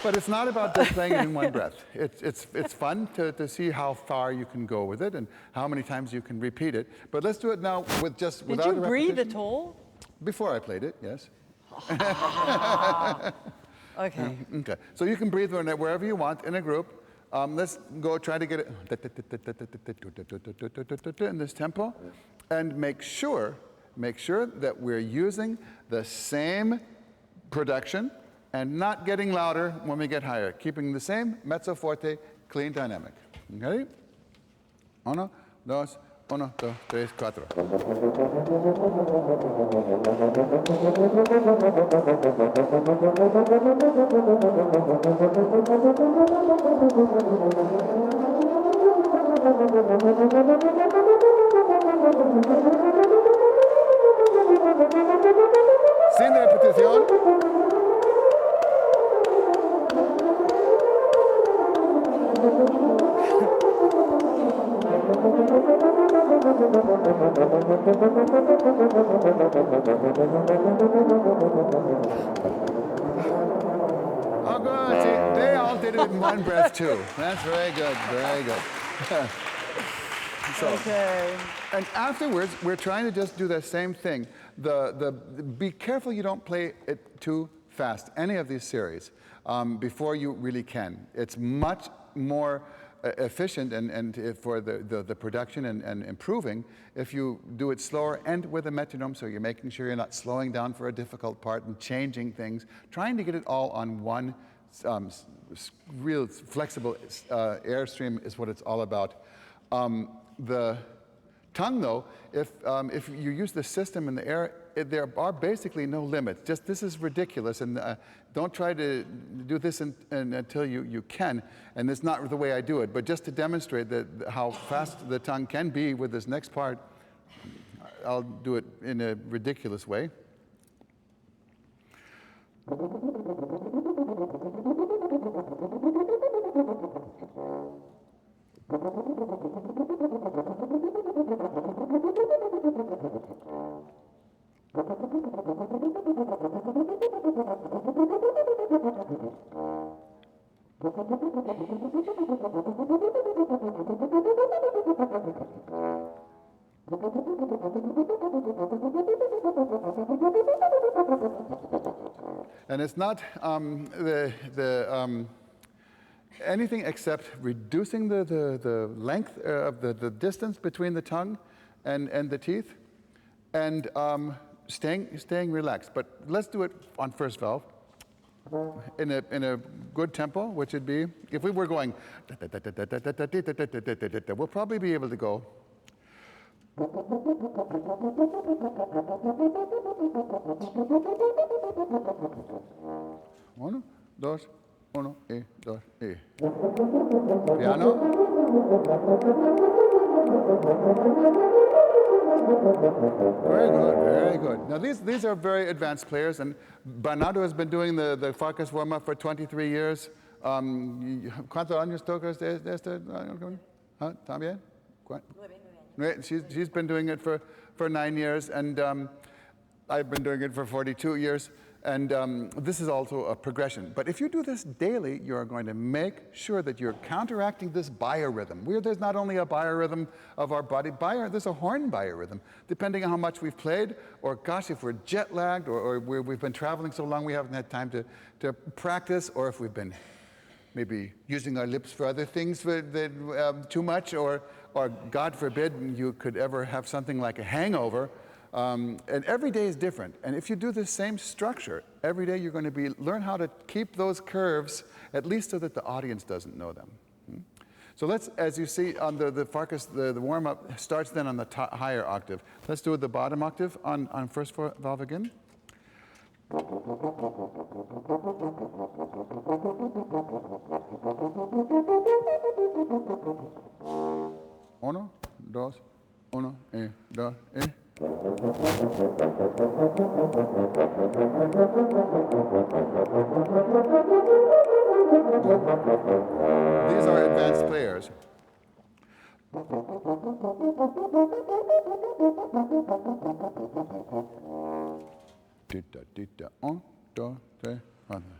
But it's not about just playing it in one breath. It's fun to see how far you can go with it and how many times you can repeat it. But let's do it now with just without a repetition. Did you breathe at all? Before I played it, yes. Okay. Okay. So you can breathe wherever you want in a group. Let's go try to get it in this tempo, and make sure that we're using the same production and not getting louder when we get higher, keeping the same mezzo forte, clean dynamic. Okay? 1, 2, 1, 2, 3, 4. Sin repetición. Oh, good. See, they all did it in one breath, too. That's very good, very good. So, Okay. and afterwards, we're trying to just do the same thing. Be careful you don't play it too fast, any of these series, before you really can. It's much more efficient and for the production and improving if you do it slower and with a metronome, so you're making sure you're not slowing down for a difficult part and changing things, trying to get it all on one real flexible airstream is what it's all about. The tongue, though, if you use the system in the air, there are basically no limits. Just this is ridiculous, and don't try to do this until you can. And it's not the way I do it, but just to demonstrate that how fast the tongue can be with this next part, I'll do it in a ridiculous way. And it's not anything except reducing the length of the distance between the tongue and the teeth, and staying relaxed. But let's do it on first valve in a good tempo, which would be, if we were going, we'll probably be able to go. Uno, dos, uno, y dos, y. Piano. Very good, very good. Now these are very advanced players, and Bernardo has been doing the Farkas warm-up for 23 years. ¿Cuántos años tocas de este? ¿También? She's been doing it for 9 years, and I've been doing it for 42 years. And this is also a progression. But if you do this daily, you're going to make sure that you're counteracting this biorhythm. There's not only a biorhythm of our body, there's a horn biorhythm. Depending on how much we've played, or gosh, if we're jet lagged, or we've been traveling so long we haven't had time to practice, or if we've been maybe using our lips for other things too much, or God forbid you could ever have something like a hangover. And every day is different. And if you do the same structure, every day you're going to learn how to keep those curves, at least so that the audience doesn't know them. So let's, as you see on the Farkas, the warm-up starts then on the higher octave. Let's do the bottom octave on first valve again. Uno, dos, uno, y dos, y. These are advanced players. Un, dos, tres, cuatro.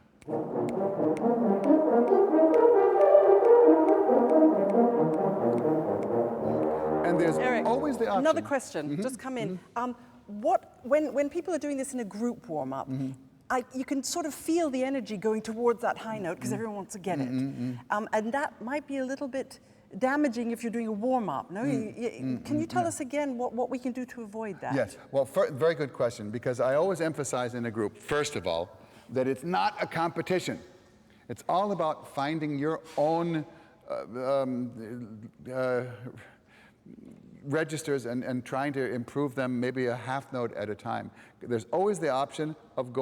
And there's Eric, always the option. another question, just come in. When people are doing this in a group warm-up, you can sort of feel the energy going towards that high note because everyone wants to get it. And that might be a little bit damaging if you're doing a warm-up. No? Can you tell us again what we can do to avoid that? Yes, well, very good question, because I always emphasize in a group, first of all, that it's not a competition. It's all about finding your own registers and trying to improve them maybe a half note at a time. There's always the option of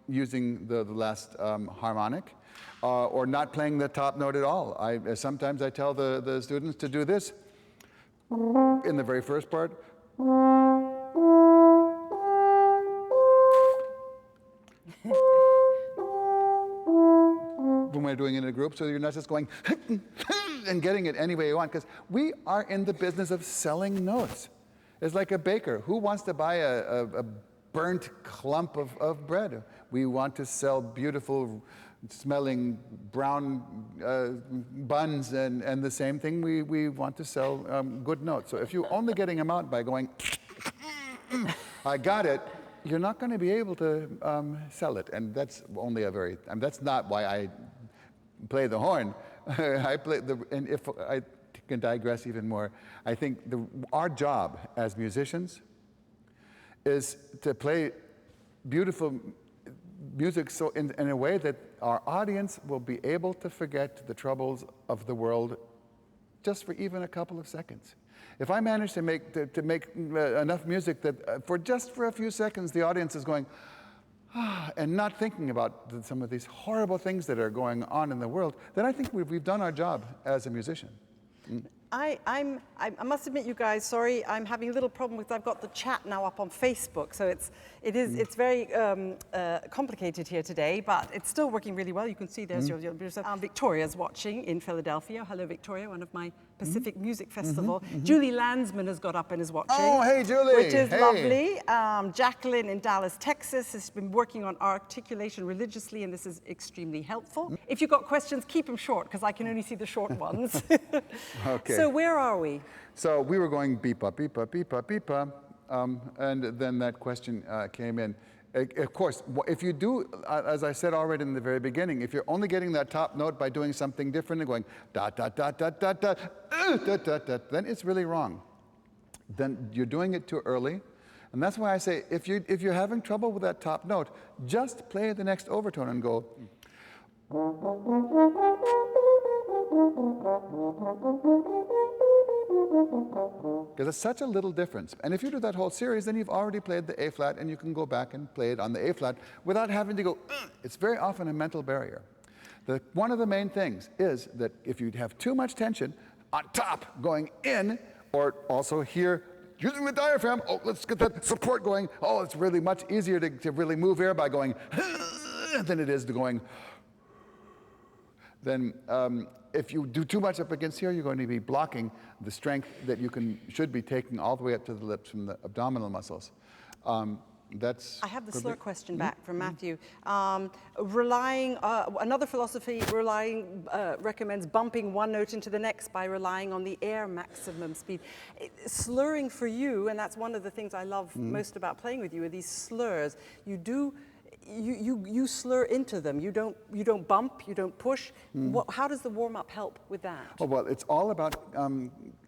using the last harmonic or not playing the top note at all. Sometimes I tell the students to do this in the very first part. When we're doing it in a group, so you're not just going and getting it any way you want, because we are in the business of selling notes. It's like a baker. Who wants to buy a burnt clump of bread? We want to sell beautiful smelling brown buns, and the same thing, we want to sell good notes. So if you're only getting them out by going, I got it, you're not going to be able to sell it. And that's only that's not why I play the horn. I play and if I can digress even more, I think our job as musicians is to play beautiful music so in a way that our audience will be able to forget the troubles of the world just for even a couple of seconds. If I manage to make enough music that for a few seconds the audience is going, and not thinking about some of these horrible things that are going on in the world, then I think we've done our job as a musician. I must admit, you guys, sorry, I'm having a little problem because I've got the chat now up on Facebook, so it's very complicated here today, but it's still working really well. You can see there's your Victoria's watching in Philadelphia. Hello, Victoria, one of my Pacific Music Festival. Julie Landsman has got up and is watching. Oh, hey, Julie. Which is lovely. Jacqueline in Dallas, Texas has been working on articulation religiously, and this is extremely helpful. If you've got questions, keep them short, because I can only see the short ones. Okay. So where are we? So we were going beep-up, beep-up, beep-up, beep-up, and then that question came in. Of course, if you do, as I said already in the very beginning, if you're only getting that top note by doing something different and going da da da da da da da da da, then it's really wrong. Then you're doing it too early, and that's why I say if you're having trouble with that top note, just play the next overtone and go. Because it's such a little difference. And if you do that whole series, then you've already played the A flat, and you can go back and play it on the A flat without having to go, ugh. It's very often a mental barrier. One of the main things is that if you have too much tension on top going in, or also here using the diaphragm, oh, let's get that support going. Oh, it's really much easier to really move air by going than it is to going. Then if you do too much up against here, you're going to be blocking the strength that should be taking all the way up to the lips from the abdominal muscles. I have the slur question back from Matthew. Another philosophy recommends bumping one note into the next by relying on the air maximum speed. Slurring for you, and that's one of the things I love most about playing with you, are these slurs. You slur into them. You don't bump. You don't push. How does the warm-up help with that? Oh, well, it's all about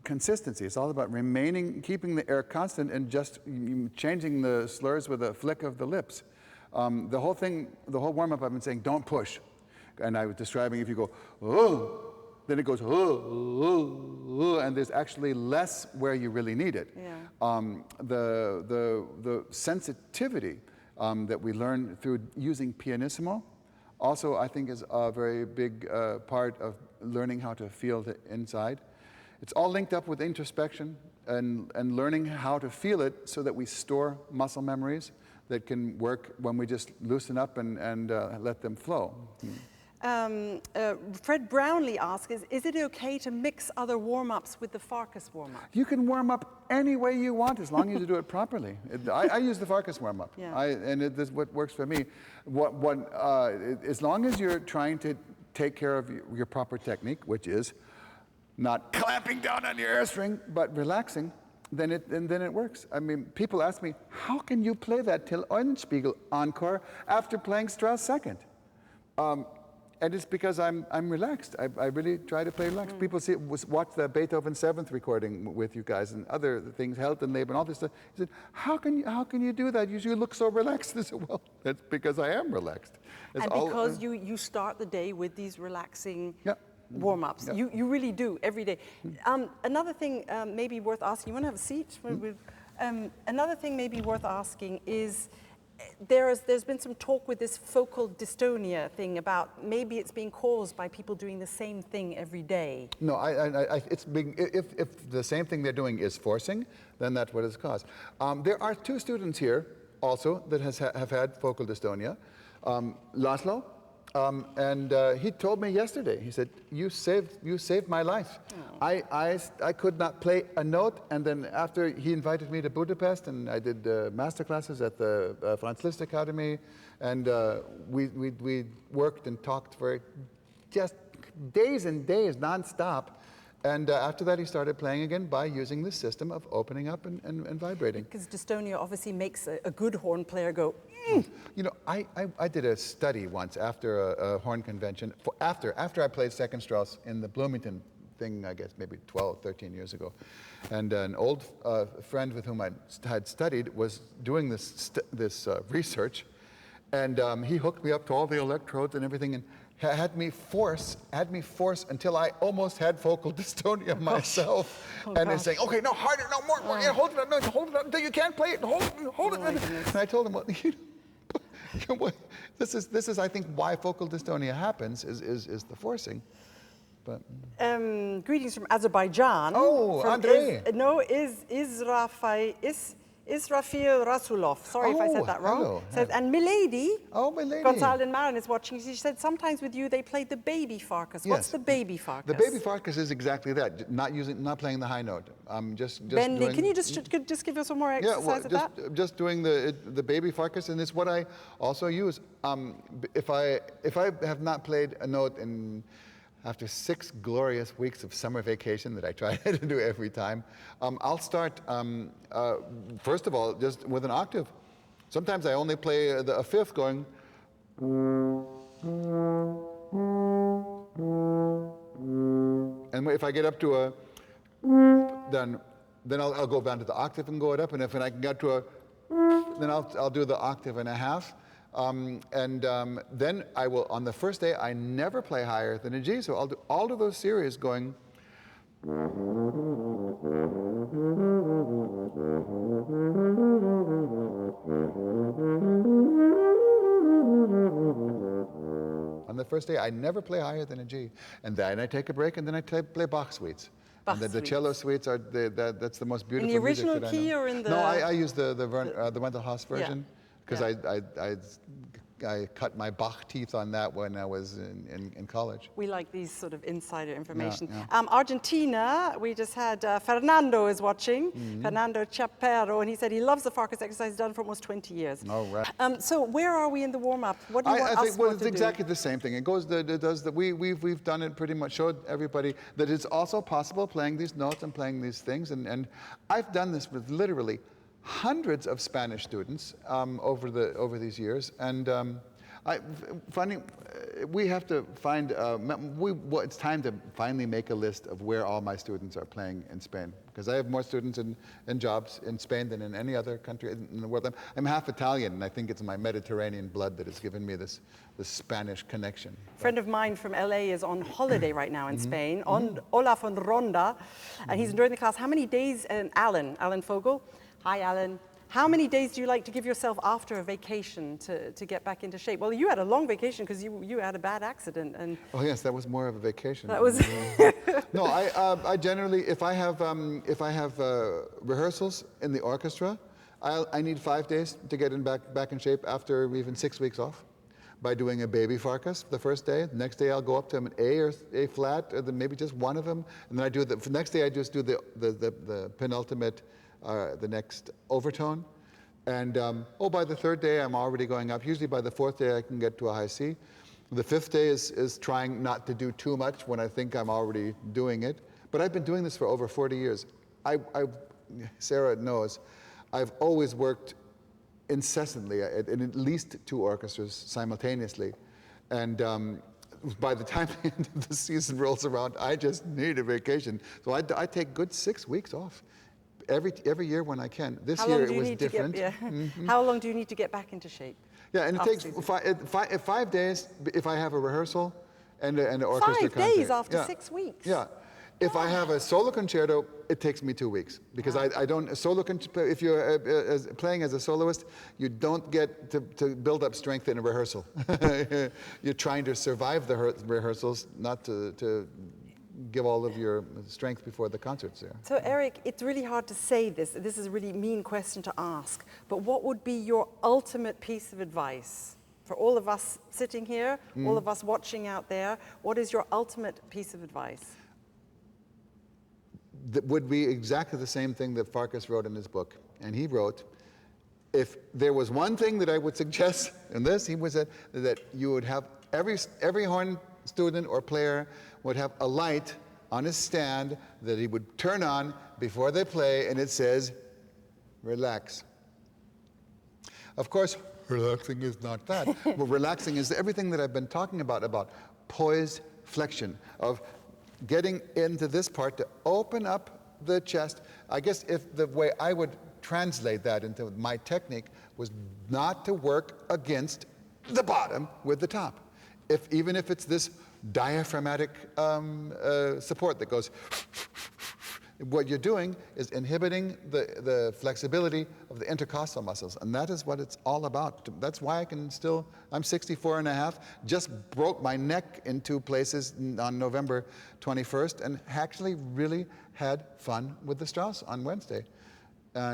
consistency. It's all about keeping the air constant, and just changing the slurs with a flick of the lips. The whole warm-up, I've been saying, don't push. And I was describing if you go, oh, then it goes, oh, and there's actually less where you really need it. Yeah. The sensitivity that we learn through using pianissimo also, I think, is a very big part of learning how to feel the inside. It's all linked up with introspection and learning how to feel it so that we store muscle memories that can work when we just loosen up and let them flow. Fred Brownlee asks, is it okay to mix other warm-ups with the Farkas warm-up? You can warm up any way you want as long as you do it properly. I use the Farkas warm-up, and this is what works for me. As long as you're trying to take care of your proper technique, which is not clamping down on your air string, but relaxing, then it works. I mean, people ask me, how can you play that Till Eulenspiegel encore after playing Strauss second? And it's because I'm relaxed. I really try to play relaxed. People watch the Beethoven 7th recording with you guys and other things, Heldenleben, all this stuff. He said, how can you do that? You look so relaxed. I said, well, that's because I am relaxed. Because you start the day with these relaxing warm-ups. Yeah. You really do, every day. Another thing maybe worth asking, you want to have a seat? Another thing maybe worth asking is, there's been some talk with this focal dystonia thing about maybe it's being caused by people doing the same thing every day. No, if the same thing they're doing is forcing, then that's what it's caused. There are 2 students here also that have had focal dystonia. Laszlo He told me yesterday, he said, you saved my life. I could not play a note, and then after he invited me to Budapest, and I did master classes at the Franz Liszt Academy, and we worked and talked for just days and days, nonstop. And after that, he started playing again by using this system of opening up and vibrating. Because dystonia obviously makes a good horn player go, You know, I did a study once after a horn convention, after I played second Strauss in the Bloomington thing, I guess maybe 12, 13 years ago. And an old friend with whom I had studied was doing this research, and he hooked me up to all the electrodes and everything, and had me force until I almost had focal dystonia myself. And they're saying, okay, no, harder, no, more, yeah, hold it up, no, hold it up until you can't play it, hold it. And I told him, well, this is, I think, why focal dystonia happens, is the forcing. But greetings from Azerbaijan. Oh, Andre. Israfil Rasulov. Sorry if I said that wrong. Hello. Says, and Milady, Milady. Gonzalo and Marin is watching. She said sometimes with you they played the baby Farkas. Yes. What's the baby Farkas? The baby Farkas is exactly that. Not playing the high note. Just Bending. doing, Can you just give us some more exercise of that? Just doing the baby Farkas, and it's what I also use. If I have not played a note after 6 glorious weeks of summer vacation that I try to do every time, I'll start, first of all, just with an octave. Sometimes I only play a fifth going. And if I get up to a, then I'll go down to the octave and go it up, and if I can get to a, then I'll do the octave and a half. Then I will, on the first day, I never play higher than a G, so I'll do all of those series going. On the first day, I never play higher than a G. And then I take a break, and then I play Bach suites. And the cello suites are, that's the most beautiful music that I know. In the original key or in the... No, I use the Wendell Haas version. Because I cut my Bach teeth on that when I was in college. We like these sort of insider information. Yeah. Argentina, we just had Fernando is watching, Fernando Chapero, and he said he loves the Farkas exercise done for almost 20 years. Oh, right. So where are we in the warm-up? What do you want us well, to it's do? exactly the same thing. It goes, we've done it pretty much, showed everybody that it's also possible playing these notes and playing these things. And I've done this with literally hundreds of Spanish students over these years, and we have to find. It's time to finally make a list of where all my students are playing in Spain, because I have more students and jobs in Spain than in any other country in the world. I'm half Italian, and I think it's my Mediterranean blood that has given me this Spanish connection. A friend of mine from LA is on holiday right now in Spain, on Olaf on Ronda, and he's enjoying the class. How many days? And Alan Fogel. Hi, Alan. How many days do you like to give yourself after a vacation to get back into shape? Well, you had a long vacation because you had a bad accident. And oh yes, that was more of a vacation. That was. No, I generally, if I have rehearsals in the orchestra, I need 5 days to get back in shape after even 6 weeks off. By doing a baby Farkas the first day. The next day I'll go up to an A or A flat, or maybe just one of them, and then I do the next day I just do the penultimate. The next overtone, and by the third day I'm already going up. Usually by the fourth day I can get to a high C. The fifth day is trying not to do too much when I think I'm already doing it. But I've been doing this for over 40 years. Sarah knows, I've always worked incessantly in at least 2 orchestras simultaneously, and by the time the end of the season rolls around, I just need a vacation. So I take good 6 weeks off. Every year when I can. This year it was different. How long do you need to get back into shape? Yeah, and it takes 5 days if I have a rehearsal and an orchestra concert. 5 days after 6 weeks? Yeah. If I have a solo concerto, it takes me 2 weeks because I don't if you're playing as a soloist, you don't get to build up strength in a rehearsal. You're trying to survive the rehearsals, not to give all of your strength before the concerts there. So Eric, it's really hard to say this. This is a really mean question to ask, but what would be your ultimate piece of advice for all of us sitting here, all of us watching out there, what is your ultimate piece of advice? That would be exactly the same thing that Farkas wrote in his book. And he wrote, if there was one thing that I would suggest in this, he was that you would have every horn student or player would have a light on his stand that he would turn on before they play, and it says, relax. Of course, relaxing is not that. Well, relaxing is everything that I've been talking about poised flexion, of getting into this part to open up the chest. I guess if the way I would translate that into my technique was not to work against the bottom with the top. Even if it's this diaphragmatic support that goes, what you're doing is inhibiting the flexibility of the intercostal muscles, and that is what it's all about. That's why I can still, I'm 64 and a half, just broke my neck in 2 places on November 21st, and actually really had fun with the Strauss on Wednesday.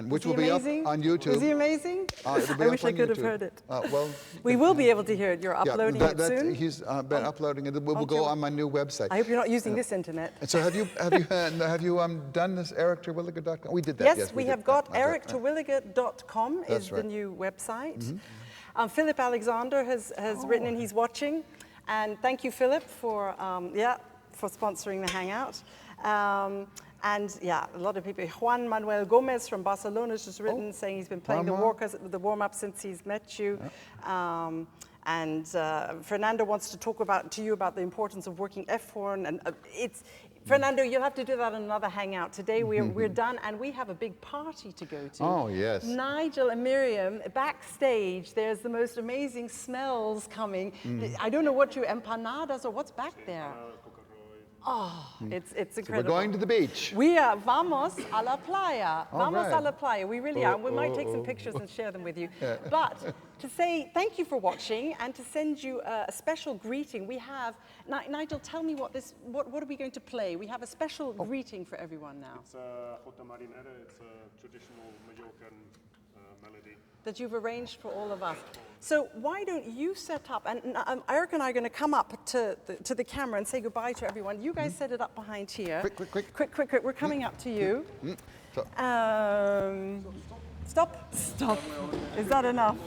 Which will be up on YouTube. Is he amazing? I wish I could have heard it. Well, we will be able to hear it. You're uploading it soon? He's been uploading it. It will go on my new website. I hope you're not using this internet. And so have you done this ericterwilliger.com? We did that. Yes, we have got ericterwilliger.com is the new website. Philip Alexander has written and he's watching. And thank you, Philip, for sponsoring the Hangout. And yeah, a lot of people. Juan Manuel Gomez from Barcelona has just written saying he's been playing the warm-up since he's met you. And Fernando wants to talk to you about the importance of working F-horn. And Fernando, you'll have to do that in another Hangout. Today we're done, and we have a big party to go to. Oh, yes. Nigel and Miriam, backstage, there's the most amazing smells coming. I don't know what empanadas or what's back there. Oh, it's incredible. So we're going to the beach. We are vamos a la playa. Vamos a la playa. We really are. We might take some pictures and share them with you. Yeah. But to say thank you for watching and to send you a special greeting, we have, Nigel, tell me what are we going to play? We have a special greeting for everyone now. It's Jota Marinera. It's a traditional Mallorcan melody that you've arranged for all of us. So why don't you set up, and Eric and I are going to come up to the camera and say goodbye to everyone. You guys set it up behind here. Quick. We're coming up to you. Stop. Is that enough?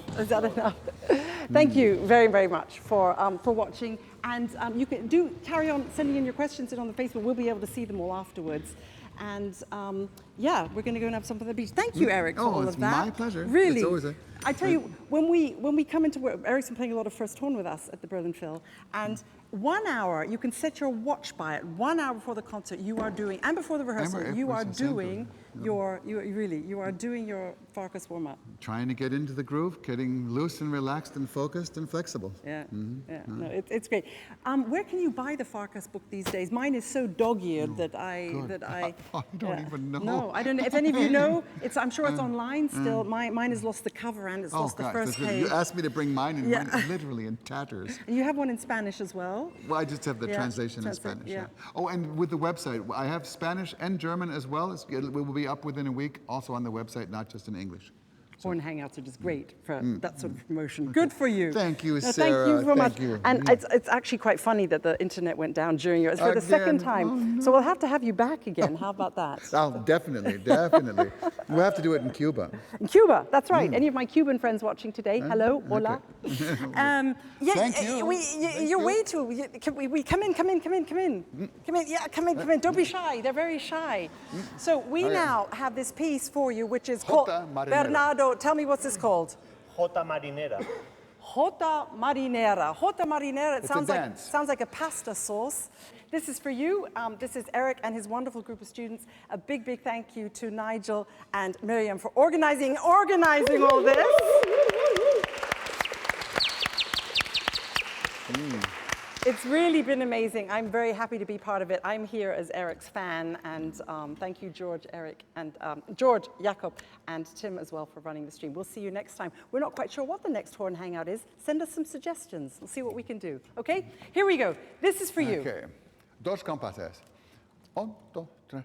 Thank you very, very much for watching. And you can carry on sending in your questions in on the Facebook. We'll be able to see them all afterwards. And we're going to go and have some on the beach. Thank you, Eric, for all of that. Oh, it's my pleasure. Really. It's always I tell you, when we come into work, Eric's been playing a lot of first horn with us at the Berlin Phil, and 1 hour, you can set your watch by it. 1 hour before the concert, you are doing, and before the rehearsal, you are doing your Farkas warm-up. Trying to get into the groove, getting loose and relaxed and focused and flexible. No, it's great. Where can you buy the Farkas book these days? Mine is so dog-eared that I don't even know. No, I don't know. If any of you know, I'm sure it's online still. Mine has lost the cover and it's lost the first page. You asked me to bring mine, and mine is literally in tatters. And you have one in Spanish as well? Well, I just have the translation in Spanish. Yeah. Oh, and with the website, I have Spanish and German as well. It will be up within a week, also on the website, not just in English. Horn Hangouts are just great for that sort of promotion. Good for you. Thank you, Sarah. Thank you very much. And it's actually quite funny that the internet went down during yours for the second time. Oh, no. So we'll have to have you back again. How about that? Oh, definitely. We'll have to do it in Cuba. In Cuba, that's right. Any of my Cuban friends watching today? Hello, hola. Thank you. You're way too. Come in. Come in. Yeah, come in. Don't be shy. They're very shy. So we now have this piece for you, which is called Bernardo. Tell me what's this called? Jota Marinera. Jota Marinera. It sounds like a pasta sauce. This is for you. This is Eric and his wonderful group of students. A big thank you to Nigel and Miriam for organizing all this. It's really been amazing. I'm very happy to be part of it. I'm here as Eric's fan, and thank you, George, Eric, and George, Jakob, and Tim as well for running the stream. We'll see you next time. We're not quite sure what the next Horn Hangout is. Send us some suggestions. We'll see what we can do. Okay? Here we go. This is for you. Okay. Dos compases. 1, 2, 3.